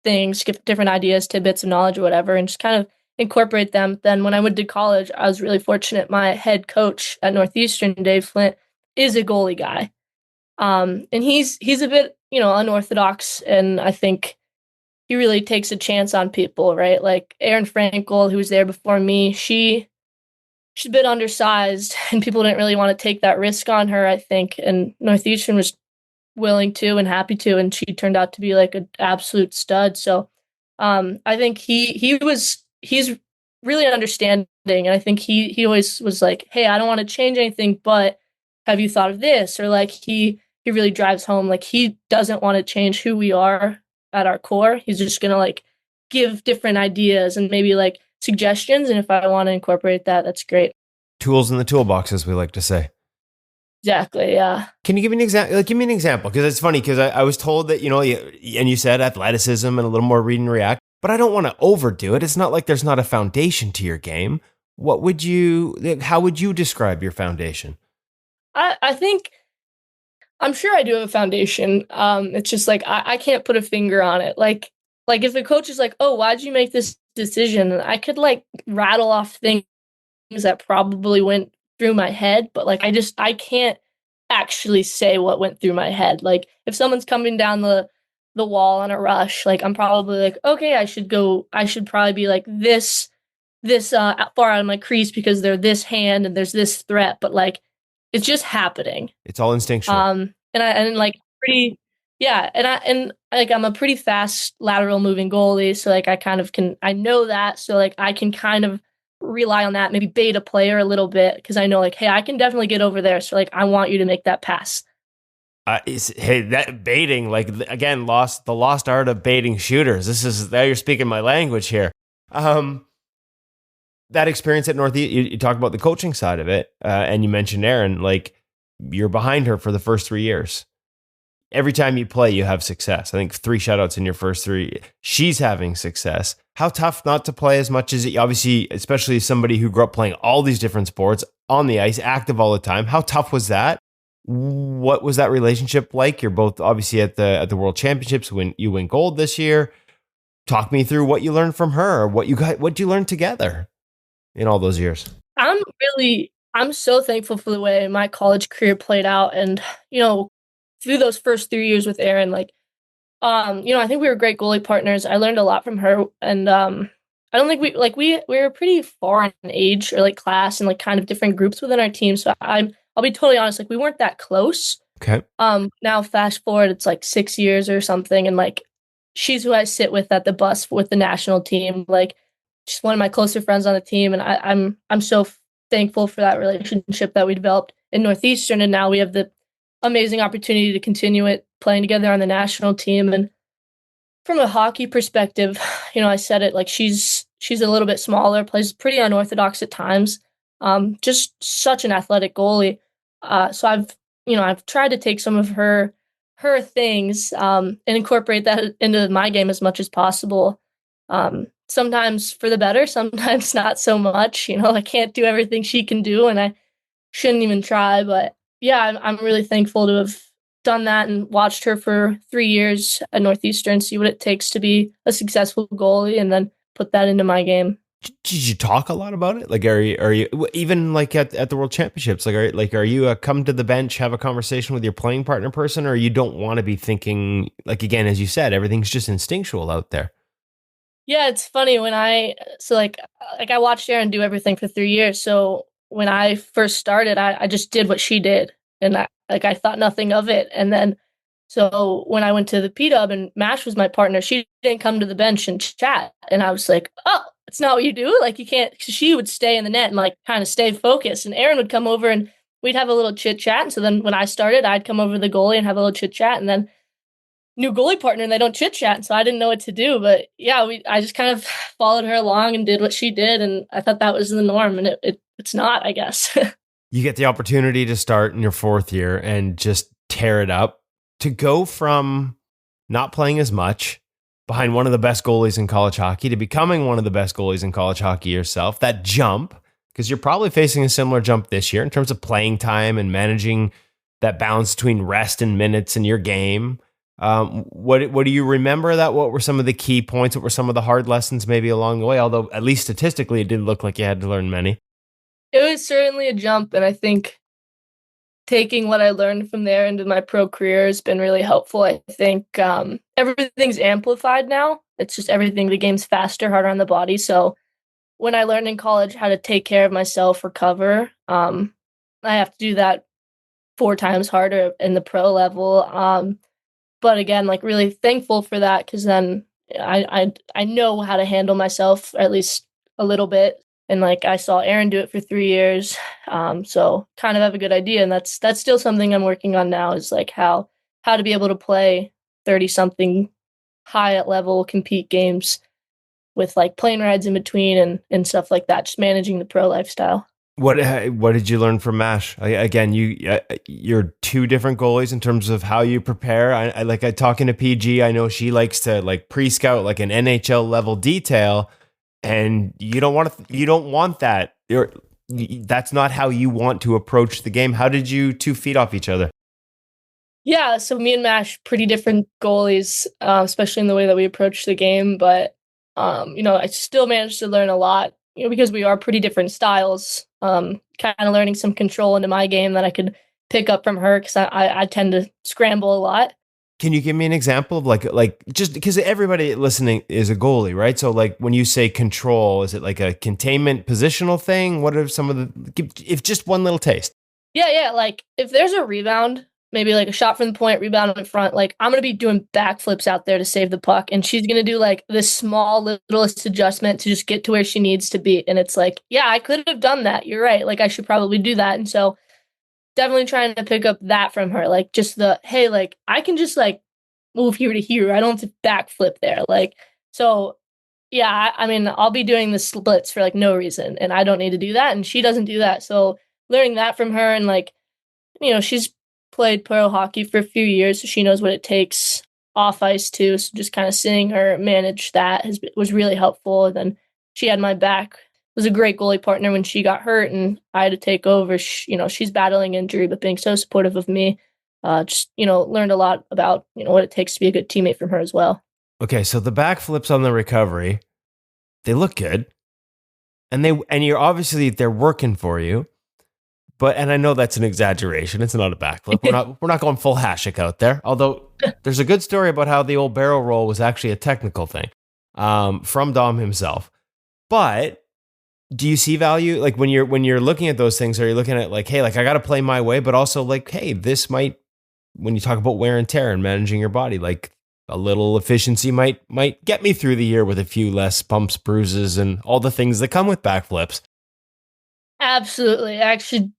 things, get different ideas, tidbits of knowledge or whatever, and just kind of incorporate them. Then when I went to college, I was really fortunate. My head coach at Northeastern, Dave Flint, is a goalie guy. And he's a bit, unorthodox. And I think he really takes a chance on people, right? Like Erin Frankel, who was there before me, she's a bit undersized and people didn't really want to take that risk on her, I think. And Northeastern was willing to and happy to, and she turned out to be like an absolute stud. So I think he's really understanding. And I think he always was like, hey, I don't want to change anything, but have you thought of this? Or like he really drives home, like he doesn't want to change who we are at our core. He's just going to like give different ideas and maybe like suggestions. And if I want to incorporate that, that's great. Tools in the toolbox, as we like to say. Exactly. Yeah. Can you give me an example? Give me an example, because it's funny because I was told that, and you said athleticism and a little more read and react, but I don't want to overdo it. It's not like there's not a foundation to your game. How would you describe your foundation? I think, I'm sure I do have a foundation. It's just like, I can't put a finger on it. Like if the coach is like, oh, why'd you make this decision. I could like rattle off things that probably went through my head, but like I can't actually say what went through my head. Like if someone's coming down the wall on a rush, like I'm probably like, okay, I should probably be like this far out of my crease because they're this hand and there's this threat, but like it's just happening. It's all instinctual. And like pretty, yeah, and like I'm a pretty fast lateral moving goalie, so like I know that, so like I can kind of rely on that, maybe bait a player a little bit because I know like, hey, I can definitely get over there, so like I want you to make that pass. Hey, that baiting, like again, the lost art of baiting shooters. Now you're speaking my language here. That experience at Northeast, you talk about the coaching side of it, and you mentioned Erin, like you're behind her for the first 3 years. Every time you play, you have success. I think 3 shutouts in your first 3. She's having success. How tough not to play as much as it, obviously, especially somebody who grew up playing all these different sports on the ice, active all the time. How tough was that? What was that relationship like? You're both obviously at the World Championships when you win gold this year. Talk me through what you learned from her, what you learned together in all those years. I'm so thankful for the way my college career played out, and through those first 3 years with Erin, like I think we were great goalie partners. I learned a lot from her, and I don't think we were pretty far in age or like class and like kind of different groups within our team. So I'll be totally honest, like we weren't that close. Okay. Now fast forward, it's like 6 years or something, and like she's who I sit with at the bus with the national team. Like she's one of my closer friends on the team, and I'm so thankful for that relationship that we developed in Northeastern, and now we have the amazing opportunity to continue it playing together on the national team. And from a hockey perspective, I said it, like she's a little bit smaller, plays pretty unorthodox at times. Just such an athletic goalie. So I've tried to take some of her things and incorporate that into my game as much as possible. Sometimes for the better, sometimes not so much. I can't do everything she can do, and I shouldn't even try. But yeah, I'm really thankful to have done that and watched her for 3 years at Northeastern, see what it takes to be a successful goalie, and then put that into my game. Did you talk a lot about it? Like, are you even like at the World Championships? Like, are you come to the bench, have a conversation with your playing partner person, or you don't want to be thinking, like, again, as you said, everything's just instinctual out there? Yeah, it's funny when I watched Erin do everything for 3 years. So when I first started, I just did what she did, and I thought nothing of it. And then, so when I went to the PW and Mash was my partner, she didn't come to the bench and chat, and I was like, oh, it's not what you do. Like you can't. Cause she would stay in the net and like kind of stay focused, and Erin would come over and we'd have a little chit chat. And so then when I started, I'd come over to the goalie and have a little chit chat, and then new goalie partner and they don't chit chat, so I didn't know what to do. But yeah, I just kind of followed her along and did what she did, and I thought that was the norm, and it's not, I guess. You get the opportunity to start in your 4th year and just tear it up, to go from not playing as much behind one of the best goalies in college hockey to becoming one of the best goalies in college hockey yourself. That jump, because you're probably facing a similar jump this year in terms of playing time and managing that balance between rest and minutes in your game. What do you remember that? What were some of the key points? What were some of the hard lessons maybe along the way? Although at least statistically, it didn't look like you had to learn many. It was certainly a jump, and I think taking what I learned from there into my pro career has been really helpful. I think everything's amplified now. It's just everything. The game's faster, harder on the body. So when I learned in college how to take care of myself, recover, I have to do that 4 times harder in the pro level. But again, like really thankful for that, because then I know how to handle myself, or at least a little bit. And like I saw Erin do it for 3 years, so kind of have a good idea. And that's still something I'm working on now, is like how to be able to play 30-something high at level compete games with like plane rides in between and stuff like that. Just managing the pro lifestyle. What did you learn from Mash? Again, you're 2 different goalies in terms of how you prepare. I talking to PG. I know she likes to like pre-scout like an NHL level detail. And you don't want that. That's not how you want to approach the game. How did you 2 feed off each other? Yeah, so me and Mash, pretty different goalies, especially in the way that we approach the game. But I still managed to learn a lot, because we are pretty different styles. Kind of learning some control into my game that I could pick up from her, because I tend to scramble a lot. Can you give me an example of like just because everybody listening is a goalie, right? So like when you say control, is it like a containment positional thing? What are some of if just one little taste? Yeah. Like if there's a rebound, maybe like a shot from the point, rebound in front, like I'm going to be doing backflips out there to save the puck. And she's going to do like this small littlest adjustment to just get to where she needs to be. And it's like, yeah, I could have done that. You're right. Like I should probably do that. And so definitely trying to pick up that from her. Like just hey, like I can just like move here to here. I don't have to backflip there. Like, so yeah, I mean, I'll be doing the splits for like no reason and I don't need to do that. And she doesn't do that. So learning that from her, and like, she's played pro hockey for a few years, so she knows what it takes off ice too. So just kind of seeing her manage that was really helpful. And then she had my back. Was a great goalie partner when she got hurt and I had to take over. She's battling injury, but being so supportive of me. Learned a lot about, what it takes to be a good teammate from her as well. Okay, so the backflips on the recovery, they look good. And you're obviously, they're working for you. And I know that's an exaggeration. It's not a backflip. We're not going full Hasek out there. Although there's a good story about how the old barrel roll was actually a technical thing from Dom himself. But do you see value? Like when you're looking at those things, are you looking at like, hey, like I got to play my way, but also like, hey, this might, when you talk about wear and tear and managing your body, like a little efficiency might get me through the year with a few less bumps, bruises, and all the things that come with backflips. Absolutely. Actually,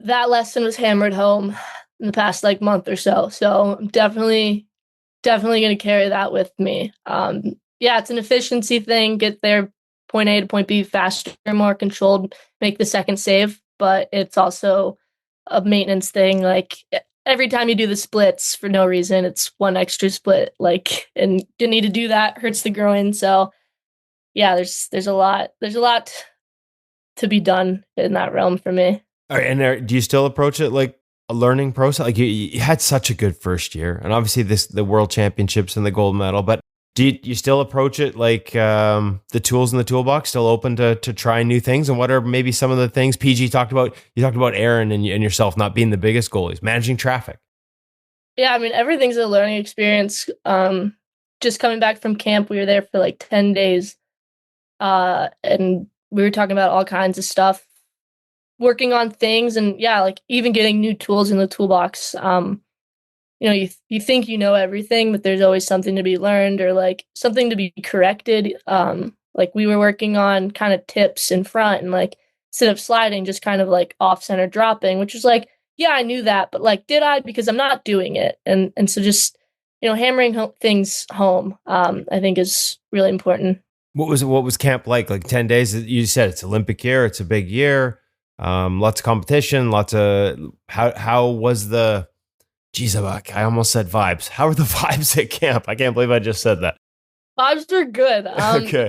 that lesson was hammered home in the past like month or so. So I'm definitely going to carry that with me. It's an efficiency thing. Get there, point A to point B faster, more controlled, make the second save. But it's also a maintenance thing. Like every time you do the splits for no reason, it's one extra split. Like, and you need to do that, hurts the groin. So yeah, there's a lot to be done in that realm for me. All right, and do you still approach it like a learning process? Like you had such a good first year, and obviously the World Championships and the gold medal. But do you still approach it like the tools in the toolbox, still open to try new things? And what are maybe some of the things PG talked about? You talked about Aaron and yourself not being the biggest goalies, managing traffic. Yeah, I mean everything's a learning experience. Just coming back from camp, we were there for like 10 days, and we were talking about all kinds of stuff. Working on things and like even getting new tools in the toolbox. You think you know everything, but there's always something to be learned or like something to be corrected. Like we were working on kind of tips in front and like instead of sliding, just kind of like off center dropping, which is like, yeah, I knew that, but like, did I? Because I'm not doing it. And so just, hammering things home, I think is really important. What was camp like? Like 10 days, you said it's Olympic year. It's a big year. Lots of competition, lots of how was the I almost said vibes. How are the vibes at camp? I can't believe I just said that. Vibes are good. Okay.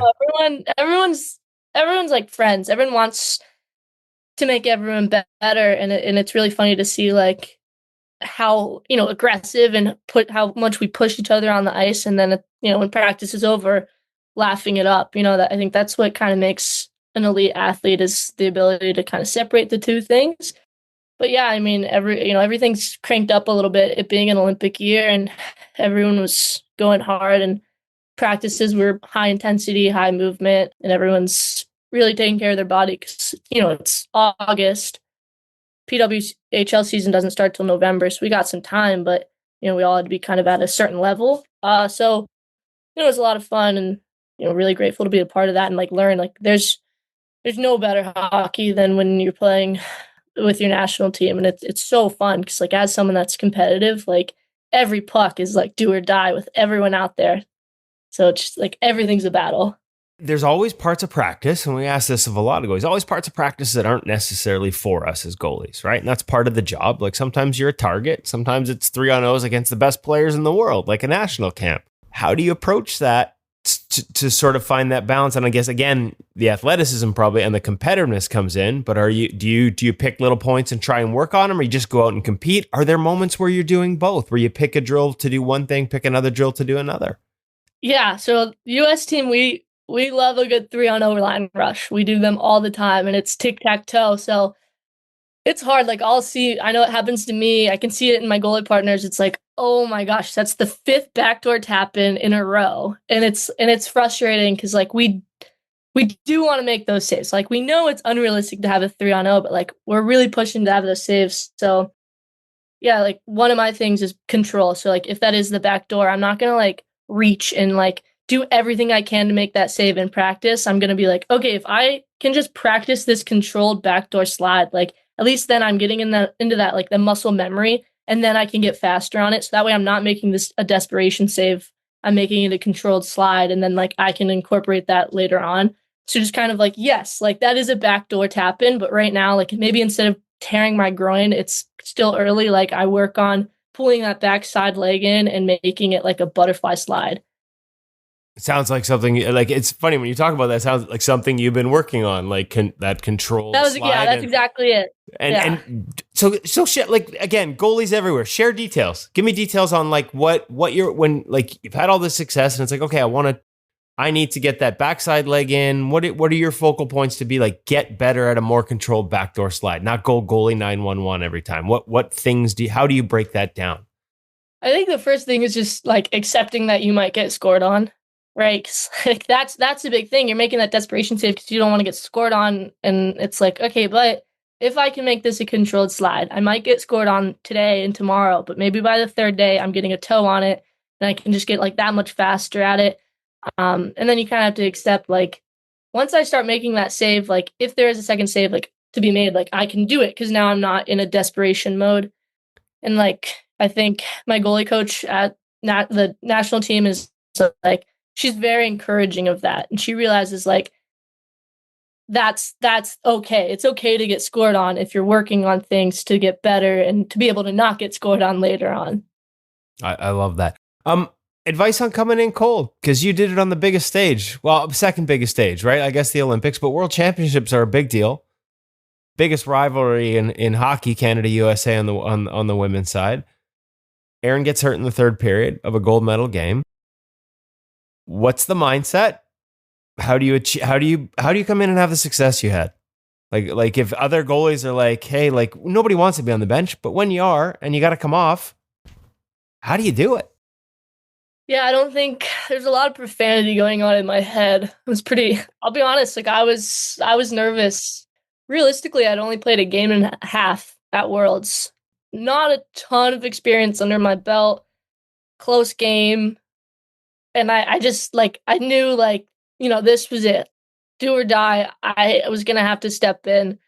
Everyone's like friends. Everyone wants to make everyone better, and it's really funny to see like how aggressive and how much we push each other on the ice, and then when practice is over, laughing it up. That I think that's what kind of makes an elite athlete is the ability to kind of separate the two things. But yeah, I mean, everything's cranked up a little bit, it being an Olympic year, and everyone was going hard, and practices were high intensity, high movement, and everyone's really taking care of their body because, it's August. PWHL season doesn't start till November, so we got some time, but, we all had to be kind of at a certain level. So, it was a lot of fun and, really grateful to be a part of that and like learn, like there's no better hockey than when you're playing with your national team. And it's so fun because like as someone that's competitive, like every puck is like do or die with everyone out there. So it's just like everything's a battle. There's always parts of practice, and we ask this of a lot of goalies, always parts of practice that aren't necessarily for us as goalies, right? And that's part of the job. Like sometimes you're a target. Sometimes it's 3-on-0s against the best players in the world, like a national camp. How do you approach that to sort of find that balance? And I guess, again, the athleticism probably and the competitiveness comes in, but do you pick little points and try and work on them, or you just go out and compete? Are there moments where you're doing both, where you pick a drill to do one thing, pick another drill to do another? Yeah. So the US team, we we love a good 3-on-0 line rush. We do them all the time, and it's tic-tac-toe. So it's hard. Like, I know it happens to me. I can see it in my goalie partners. It's like, oh my gosh, that's the 5th backdoor tap in a row. And it's frustrating because like we do want to make those saves. Like, we know it's unrealistic to have a 3-on-0, but like we're really pushing to have those saves. So yeah, like one of my things is control. So like if that is the back door, I'm not gonna like reach and like do everything I can to make that save in practice. I'm gonna be like, okay, if I can just practice this controlled backdoor slide, like at least then I'm getting into that like the muscle memory, and then I can get faster on it. So that way I'm not making this a desperation save. I'm making it a controlled slide, and then like I can incorporate that later on. So just kind of like, yes, like that is a backdoor tap in, but right now, like maybe instead of tearing my groin, it's still early. Like I work on pulling that backside leg in and making it like a butterfly slide. It sounds like something like it's funny when you talk about that. It sounds like something you've been working on, like that control. That's exactly it. And so shit. Like again, goalies everywhere. Share details. Give me details on like what you're when like you've had all this success and it's like okay, I need to get that backside leg in. What are your focal points to be like get better at a more controlled backdoor slide, not go goalie 911 every time? What things how do you break that down? I think the first thing is just like accepting that you might get scored on, right? 'Cause, like that's a big thing. You're making that desperation save because you don't want to get scored on, and it's like okay, but if I can make this a controlled slide, I might get scored on today and tomorrow, but maybe by the 3rd day I'm getting a toe on it, and I can just get like that much faster at it. And then you kind of have to accept, like, once I start making that save, like, if there is a second save, like, to be made, like, I can do it because now I'm not in a desperation mode. And, like, I think my goalie coach at the national team is, like, she's very encouraging of that. And she realizes, like, that's okay. It's okay to get scored on if you're working on things to get better and to be able to not get scored on later on. I love that. Advice on coming in cold, because you did it on the biggest stage. Well, second biggest stage, right? I guess the Olympics, but World Championships are a big deal. Biggest rivalry in hockey, Canada, USA on the women's side. Erin gets hurt in the 3rd period of a gold medal game. What's the mindset? How do you come in and have the success you had? Like if other goalies are like, hey, like nobody wants to be on the bench, but when you are and you got to come off, how do you do it? Yeah, I don't think there's a lot of profanity going on in my head. It was I'll be honest, like I was nervous. Realistically, I'd only played a game and a half at Worlds. Not a ton of experience under my belt. Close game. And I just like, I knew like, this was it. Do or die. I was going to have to step in.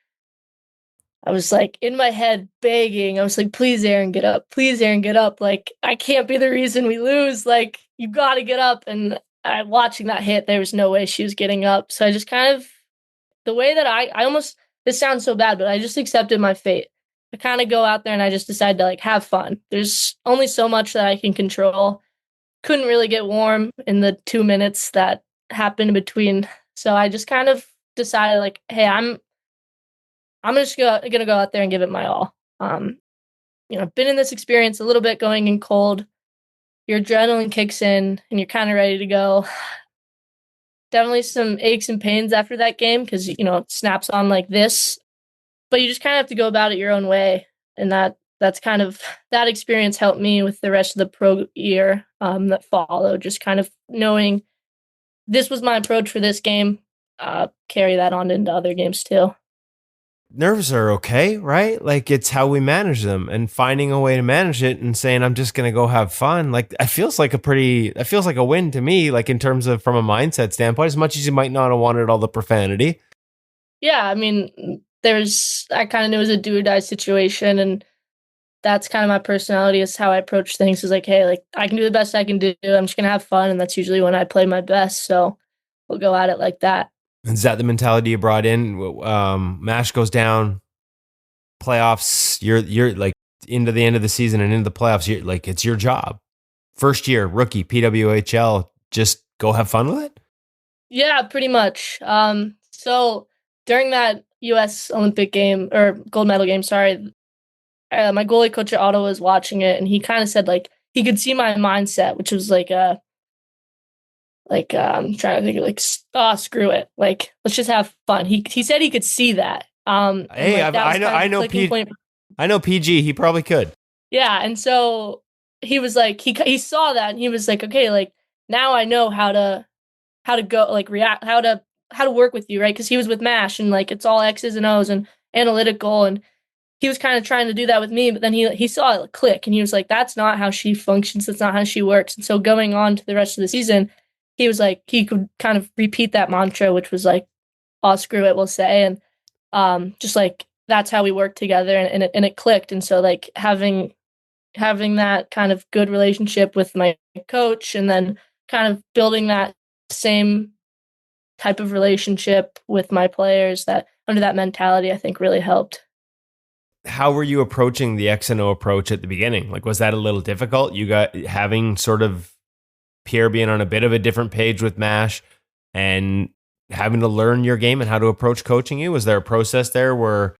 I was like in my head begging. I was like, please, Erin, get up. Please, Erin, get up. Like, I can't be the reason we lose. Like, you got to get up. And watching that hit, there was no way she was getting up. So I just kind of, the way that I almost, this sounds so bad, but I just accepted my fate. I kind of go out there and I just decide to like have fun. There's only so much that I can control. Couldn't really get warm in the 2 minutes that happened in between. So I just kind of decided like, hey, I'm just gonna go out there and give it my all. I've been in this experience a little bit going in cold. Your adrenaline kicks in and you're kind of ready to go. Definitely some aches and pains after that game because it snaps on like this, but you just kind of have to go about it your own way. And that's kind of that experience helped me with the rest of the pro year that followed. Just kind of knowing this was my approach for this game. Carry that on into other games too. Nerves are okay, right? Like it's how we manage them and finding a way to manage it and saying, I'm just going to go have fun. Like it feels like a win to me, like in terms of from a mindset standpoint, as much as you might not have wanted all the profanity. Yeah. I mean, I kind of knew it was a do or die situation. And that's kind of my personality is how I approach things is like, hey, like I can do the best I can do. I'm just going to have fun. And that's usually when I play my best. So we'll go at it like that. Is that the mentality you brought in? MASH goes down, playoffs. You're like into the end of the season and into the playoffs. You're like it's your job. First year rookie PWHL. Just go have fun with it. Yeah, pretty much. So during that U.S. Olympic game or gold medal game, sorry, my goalie coach at Ottawa was watching it, and he kind of said like he could see my mindset, which was like I'm trying to think of screw it. Like, let's just have fun. He said he could see that. Hey, I know PG. He probably could. Yeah. And so he was like, he saw that and he was like, okay, like now I know how to go, like react, how to work with you. Right. Cause he was with MASH and like, it's all X's and O's and analytical. And he was kind of trying to do that with me, but then he saw it click and he was like, that's not how she functions. That's not how she works. And so going on to the rest of the season, he was like, he could kind of repeat that mantra, which was like, oh, screw it, we'll say. And just like, that's how we work together and it clicked. And so like having that kind of good relationship with my coach and then kind of building that same type of relationship with my players that under that mentality, I think really helped. How were you approaching the X and O approach at the beginning? Like, was that a little difficult? You got having sort of Pierre being on a bit of a different page with MASH and having to learn your game and how to approach coaching you? Was there a process there where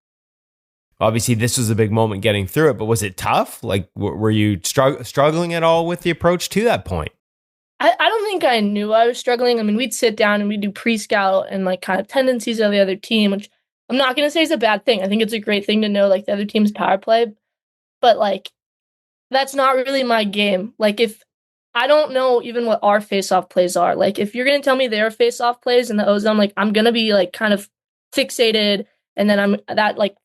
obviously this was a big moment getting through it, but was it tough? Like, were you struggling at all with the approach to that point? I don't think I knew I was struggling. I mean, we'd sit down and we'd do pre-scout and like kind of tendencies of the other team, which I'm not going to say is a bad thing. I think it's a great thing to know like the other team's power play, but like that's not really my game. Like if I don't know even what our face-off plays are, like if you're going to tell me their face-off plays in the ozone, like I'm going to be like kind of fixated. And then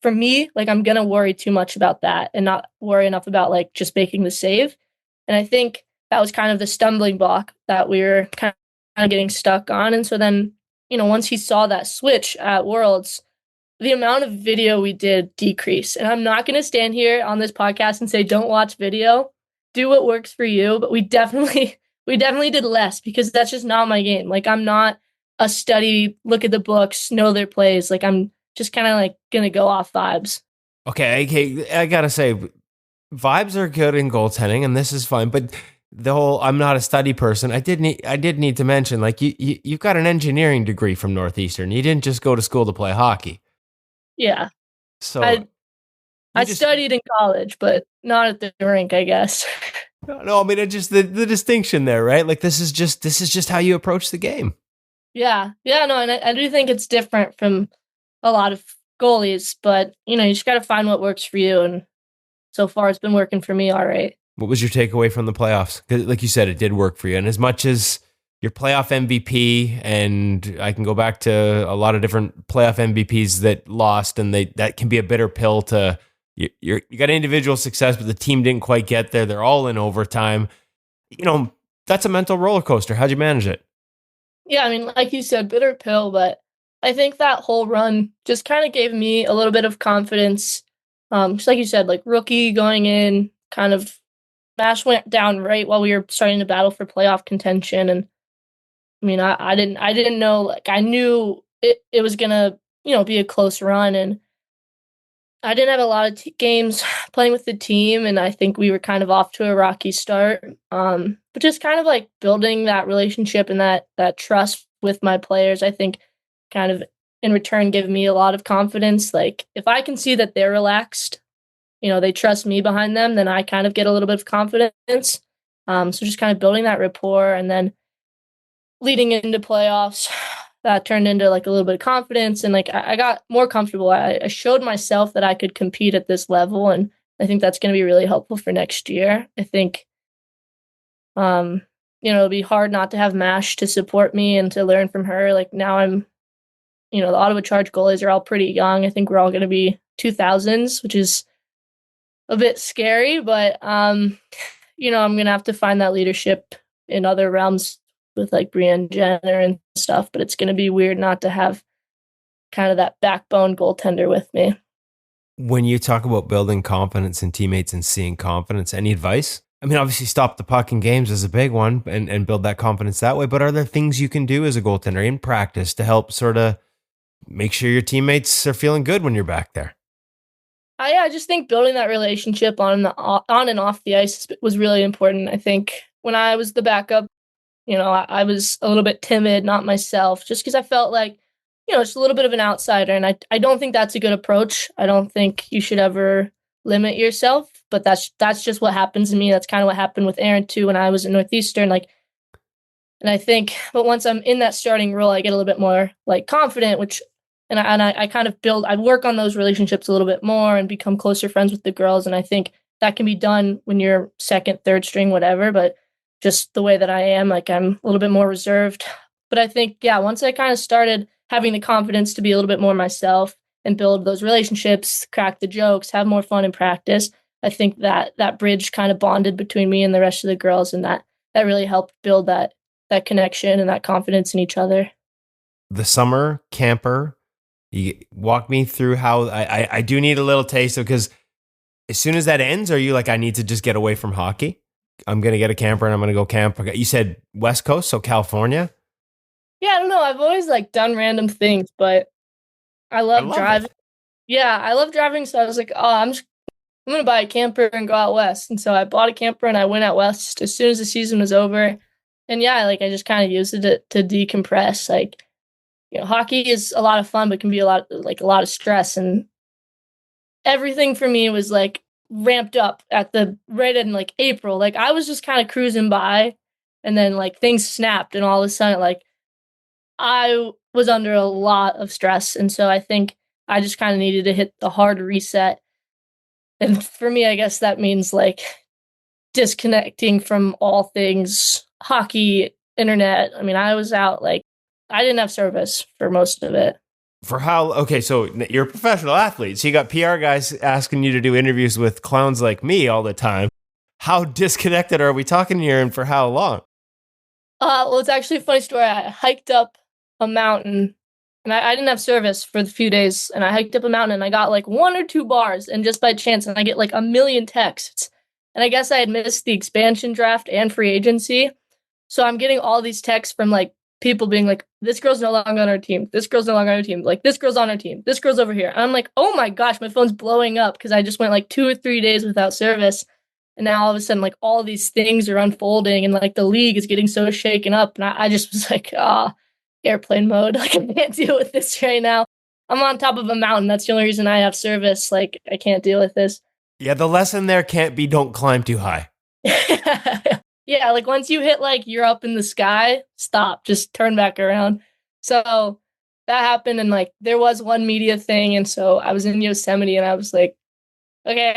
for me, like I'm going to worry too much about that and not worry enough about like just making the save. And I think that was kind of the stumbling block that we were kind of getting stuck on. And so then, once he saw that switch at Worlds, the amount of video we did decreased. And I'm not going to stand here on this podcast and say, don't watch video, do what works for you. But we definitely did less because that's just not my game. Like I'm not a study, look at the books, know their plays. Like I'm just kind of like going to go off vibes. Okay. I got to say, vibes are good in goaltending and this is fine. But the whole, I'm not a study person. I did need to mention, like you've got an engineering degree from Northeastern. You didn't just go to school to play hockey. Yeah. So I studied in college, but not at the rink, I guess. No, I mean, it's just the distinction there, right? Like this is just how you approach the game. Yeah. No, and I do think it's different from a lot of goalies, but you just got to find what works for you. And so far it's been working for me. All right. What was your takeaway from the playoffs? 'Cause like you said, it did work for you. And as much as your playoff MVP, and I can go back to a lot of different playoff MVPs that lost, and that can be a bitter pill to you got individual success, but the team didn't quite get there. They're all in overtime. That's a mental roller coaster. How'd you manage it? Yeah, I mean, like you said, bitter pill, but I think that whole run just kind of gave me a little bit of confidence. Just like you said, like rookie going in, kind of MASH went down right while we were starting to battle for playoff contention. And I mean, I didn't know, like I knew it was going to, be a close run. And I didn't have a lot of games playing with the team. And I think we were kind of off to a rocky start. But just kind of like building that relationship and that trust with my players, I think kind of in return give me a lot of confidence. Like if I can see that they're relaxed, they trust me behind them, then I kind of get a little bit of confidence. So just kind of building that rapport and then leading into playoffs, that turned into like a little bit of confidence. And like, I got more comfortable. I showed myself that I could compete at this level. And I think that's going to be really helpful for next year. I think, it'll be hard not to have MASH to support me and to learn from her. Like now I'm, the Ottawa Charge goalies are all pretty young. I think we're all going to be 2000s, which is a bit scary, but, I'm going to have to find that leadership in other realms with like Brienne Jenner and stuff, but it's going to be weird not to have kind of that backbone goaltender with me. When you talk about building confidence in teammates and seeing confidence, any advice? I mean, obviously stop the puck in games is a big one and build that confidence that way, but are there things you can do as a goaltender in practice to help sort of make sure your teammates are feeling good when you're back there? I just think building that relationship on and off the ice was really important. I think when I was the backup, I was a little bit timid, not myself, just because I felt like, just a little bit of an outsider. And I don't think that's a good approach. I don't think you should ever limit yourself, but that's just what happens to me. That's kind of what happened with Aaron too when I was in Northeastern. Like And I think, but once I'm in that starting role, I get a little bit more like confident, and I kind of I work on those relationships a little bit more and become closer friends with the girls. And I think that can be done when you're second, third string, whatever. But just the way that I am, like I'm a little bit more reserved. But I think, yeah, once I kind of started having the confidence to be a little bit more myself and build those relationships, crack the jokes, have more fun in practice, I think that bridge kind of bonded between me and the rest of the girls, and that really helped build that connection and that confidence in each other. The summer camper, you walk me through how I do need a little taste of, because as soon as that ends, are you like, I need to just get away from hockey? I'm going to get a camper and I'm going to go camp. You said West Coast, so California? Yeah, I don't know. I've always like done random things, but I love driving. Yeah, I love driving. So I was like, oh, I'm going to buy a camper and go out west. And so I bought a camper and I went out west as soon as the season was over. And yeah, like I just kind of used it to decompress. Like, hockey is a lot of fun, but can be a lot of stress. And everything for me was like ramped up right in like April. Like I was just kind of cruising by, and then like things snapped, and all of a sudden like I was under a lot of stress. And so I think I just kind of needed to hit the hard reset. And for me, I guess that means like disconnecting from all things hockey, internet. I mean, I was out, like I didn't have service for most of it. For how? Okay, so you're a professional athlete. So you got PR guys asking you to do interviews with clowns like me all the time. How disconnected are we talking here, and for how long? Well, it's actually a funny story. I hiked up a mountain, and I didn't have service for the few days, and I hiked up a mountain, and I got like 1 or 2 bars, and just by chance, and I get like 1 million texts. And I guess I had missed the expansion draft and free agency. So I'm getting all these texts from like people being like, this girl's no longer on our team. This girl's no longer on our team. Like, this girl's on our team. This girl's over here. And I'm like, oh my gosh, my phone's blowing up because I just went like 2 or 3 days without service. And now all of a sudden, like all these things are unfolding, and like the league is getting so shaken up. And I just was like, airplane mode. Like I can't deal with this right now. I'm on top of a mountain. That's the only reason I have service. Like I can't deal with this. Yeah, the lesson there can't be don't climb too high. Yeah, like once you hit like you're up in the sky, stop, just turn back around. So that happened, and like there was one media thing, and so I was in Yosemite, and I was like, okay,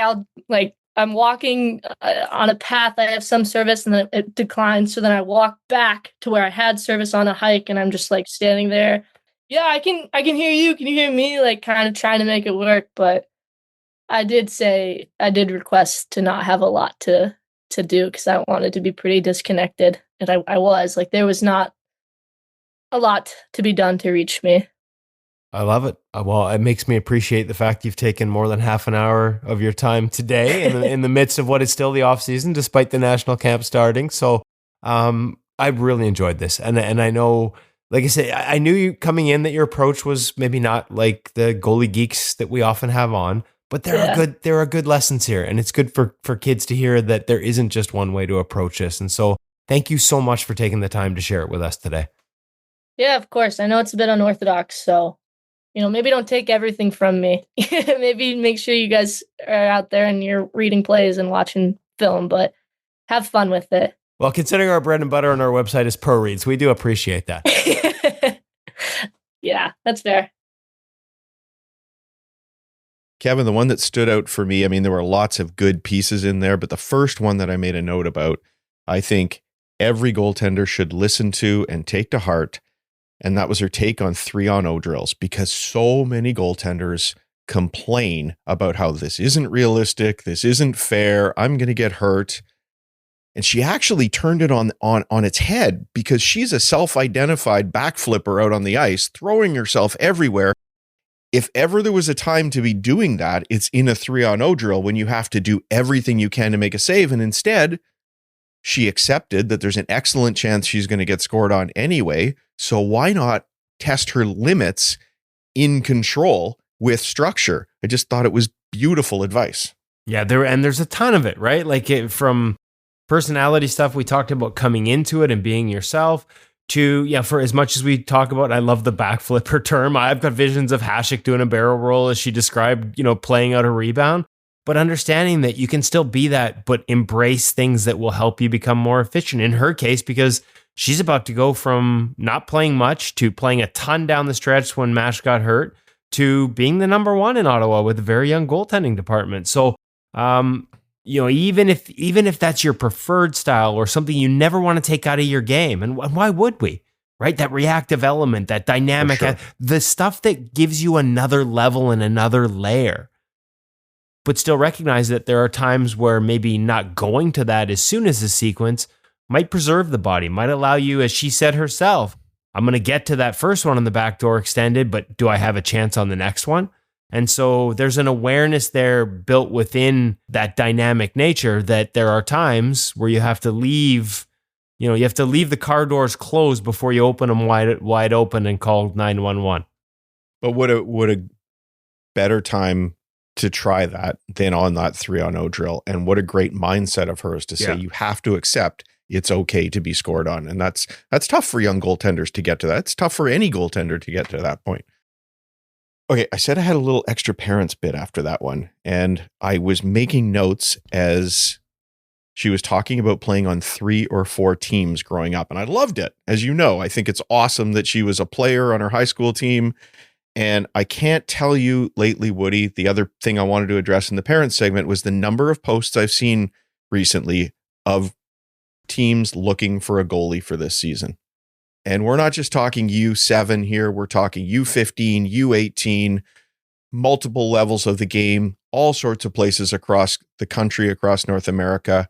I'm walking on a path. I have some service, and then it declines. So then I walk back to where I had service on a hike, and I'm just like standing there. Yeah, I can hear you. Can you hear me? Like kind of trying to make it work, but I did request to not have a lot to do because I wanted to be pretty disconnected, and I was like, there was not a lot to be done to reach me. I love it. Well, it makes me appreciate the fact you've taken more than half an hour of your time today in the midst of what is still the off season, despite the national camp starting. So I really enjoyed this, and I know, like I said, I knew you coming in that your approach was maybe not like the goalie geeks that we often have on. But there are good lessons here, and it's good for kids to hear that there isn't just one way to approach this. And so thank you so much for taking the time to share it with us today. Yeah, of course. I know it's a bit unorthodox, so, maybe don't take everything from me. Maybe make sure you guys are out there and you're reading plays and watching film, but have fun with it. Well, considering our bread and butter on our website is pro reads, we do appreciate that. Yeah, that's fair. Kevin, the one that stood out for me, I mean, there were lots of good pieces in there, but the first one that I made a note about, I think every goaltender should listen to and take to heart, and that was her take on 3-on-0 drills, because so many goaltenders complain about how this isn't realistic, this isn't fair, I'm going to get hurt. And she actually turned it on its head, because she's a self-identified backflipper out on the ice, throwing herself everywhere. If ever there was a time to be doing that, it's in a 3-on-0 drill when you have to do everything you can to make a save. And instead, she accepted that there's an excellent chance she's going to get scored on anyway. So why not test her limits in control with structure? I just thought it was beautiful advice. Yeah, there's a ton of it, right? Like from personality stuff we talked about coming into it and being yourself, to, for as much as we talk about, I love the backflipper term. I've got visions of Hasek doing a barrel roll as she described, playing out a rebound, but understanding that you can still be that, but embrace things that will help you become more efficient. In her case, because she's about to go from not playing much to playing a ton down the stretch when Mash got hurt to being the number one in Ottawa with a very young goaltending department. So, even if that's your preferred style or something you never want to take out of your game, and why would we? Right? That reactive element, that dynamic, the stuff that gives you another level and another layer. But still recognize that there are times where maybe not going to that as soon as a sequence might preserve the body, might allow you, as she said herself, I'm going to get to that first one on the back door extended, but do I have a chance on the next one? And so there's an awareness there built within that dynamic nature that there are times where you have to leave, the car doors closed before you open them wide open and call 911. But would a better time to try that than on that 3-on-0 drill? And what a great mindset of hers to say you have to accept it's okay to be scored on. And that's tough for young goaltenders to get to that. It's tough for any goaltender to get to that point. Okay, I said I had a little extra parents bit after that one, and I was making notes as she was talking about playing on 3 or 4 teams growing up, and I loved it. As you know, I think it's awesome that she was a player on her high school team, and I can't tell you lately, Woody, the other thing I wanted to address in the parents segment was the number of posts I've seen recently of teams looking for a goalie for this season. And we're not just talking U7 here. We're talking U15, U18, multiple levels of the game, all sorts of places across the country, across North America.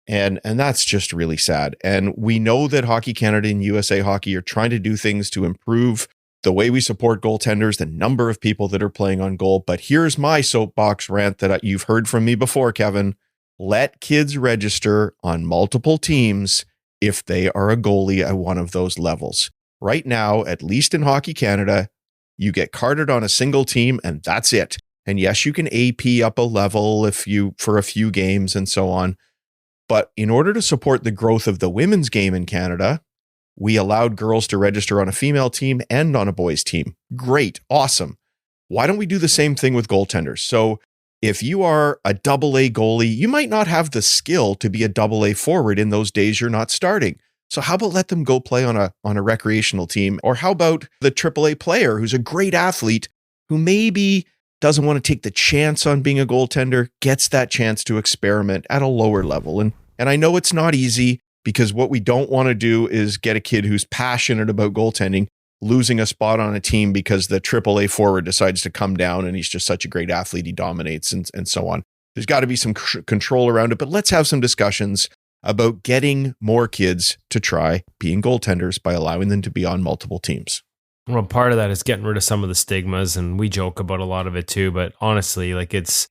And that's just really sad. And we know that Hockey Canada and USA Hockey are trying to do things to improve the way we support goaltenders, the number of people that are playing on goal. But here's my soapbox rant that you've heard from me before, Kevin. Let kids register on multiple teams if they are a goalie at one of those levels. Right now, at least in Hockey Canada, you get carded on a single team and that's it. And yes, you can AP up a level for a few games and so on. But in order to support the growth of the women's game in Canada, we allowed girls to register on a female team and on a boys team. Great. Awesome. Why don't we do the same thing with goaltenders? So if you are a AA goalie, you might not have the skill to be a AA forward in those days you're not starting. So how about let them go play on a recreational team? Or how about the AAA player who's a great athlete who maybe doesn't want to take the chance on being a goaltender, gets that chance to experiment at a lower level. And I know it's not easy, because what we don't want to do is get a kid who's passionate about goaltending losing a spot on a team because the AAA forward decides to come down and he's just such a great athlete, he dominates and so on. There's got to be some control around it, but let's have some discussions about getting more kids to try being goaltenders by allowing them to be on multiple teams. Well, part of that is getting rid of some of the stigmas, and we joke about a lot of it too, but honestly, like it's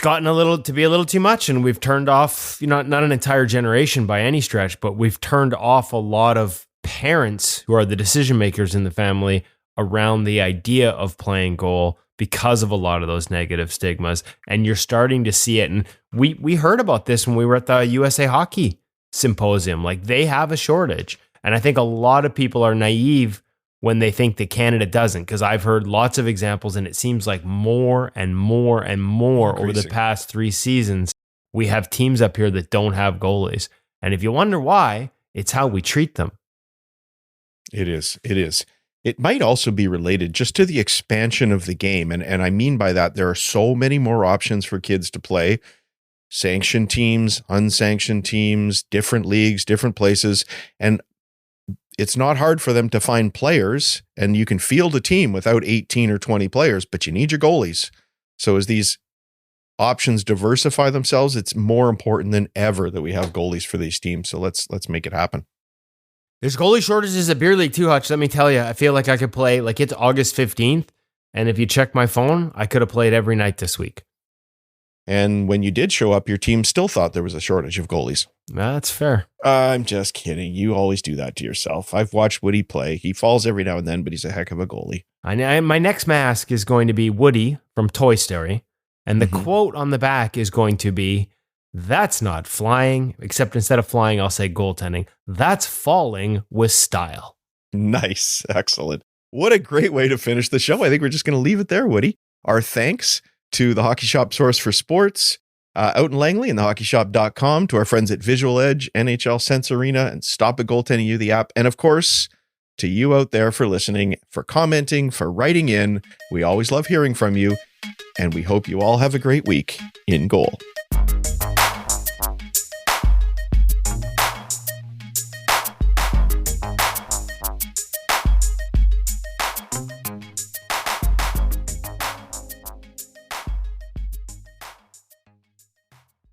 gotten a little too much, and we've turned off, not an entire generation by any stretch, but we've turned off a lot of parents who are the decision makers in the family around the idea of playing goal because of a lot of those negative stigmas. And you're starting to see it. And we heard about this when we were at the USA Hockey Symposium. Like, they have a shortage. And I think a lot of people are naive when they think that Canada doesn't, because I've heard lots of examples, and it seems like more and more and more over the past 3 seasons, we have teams up here that don't have goalies. And if you wonder why, it's how we treat them. It is. It might also be related just to the expansion of the game. And I mean by that, there are so many more options for kids to play. Sanctioned teams, unsanctioned teams, different leagues, different places. And it's not hard for them to find players, and you can field a team without 18 or 20 players, but you need your goalies. So as these options diversify themselves, it's more important than ever that we have goalies for these teams. So let's make it happen. There's goalie shortages at Beer League too, Hutch. Let me tell you, I feel like I could play, like, it's August 15th, and if you check my phone, I could have played every night this week. And when you did show up, your team still thought there was a shortage of goalies. That's fair. I'm just kidding. You always do that to yourself. I've watched Woody play. He falls every now and then, but he's a heck of a goalie. My next mask is going to be Woody from Toy Story, and the quote on the back is going to be, "That's not flying," except instead of flying, I'll say goaltending. "That's falling with style." Nice. Excellent. What a great way to finish the show. I think we're just going to leave it there, Woody. Our thanks to the Hockey Shop Source for Sports, Out in Langley and thehockeyshop.com, to our friends at Vizual Edge, NHL Sense Arena, and Stop It Goaltending You, the app. And of course, to you out there for listening, for commenting, for writing in. We always love hearing from you. And we hope you all have a great week in goal.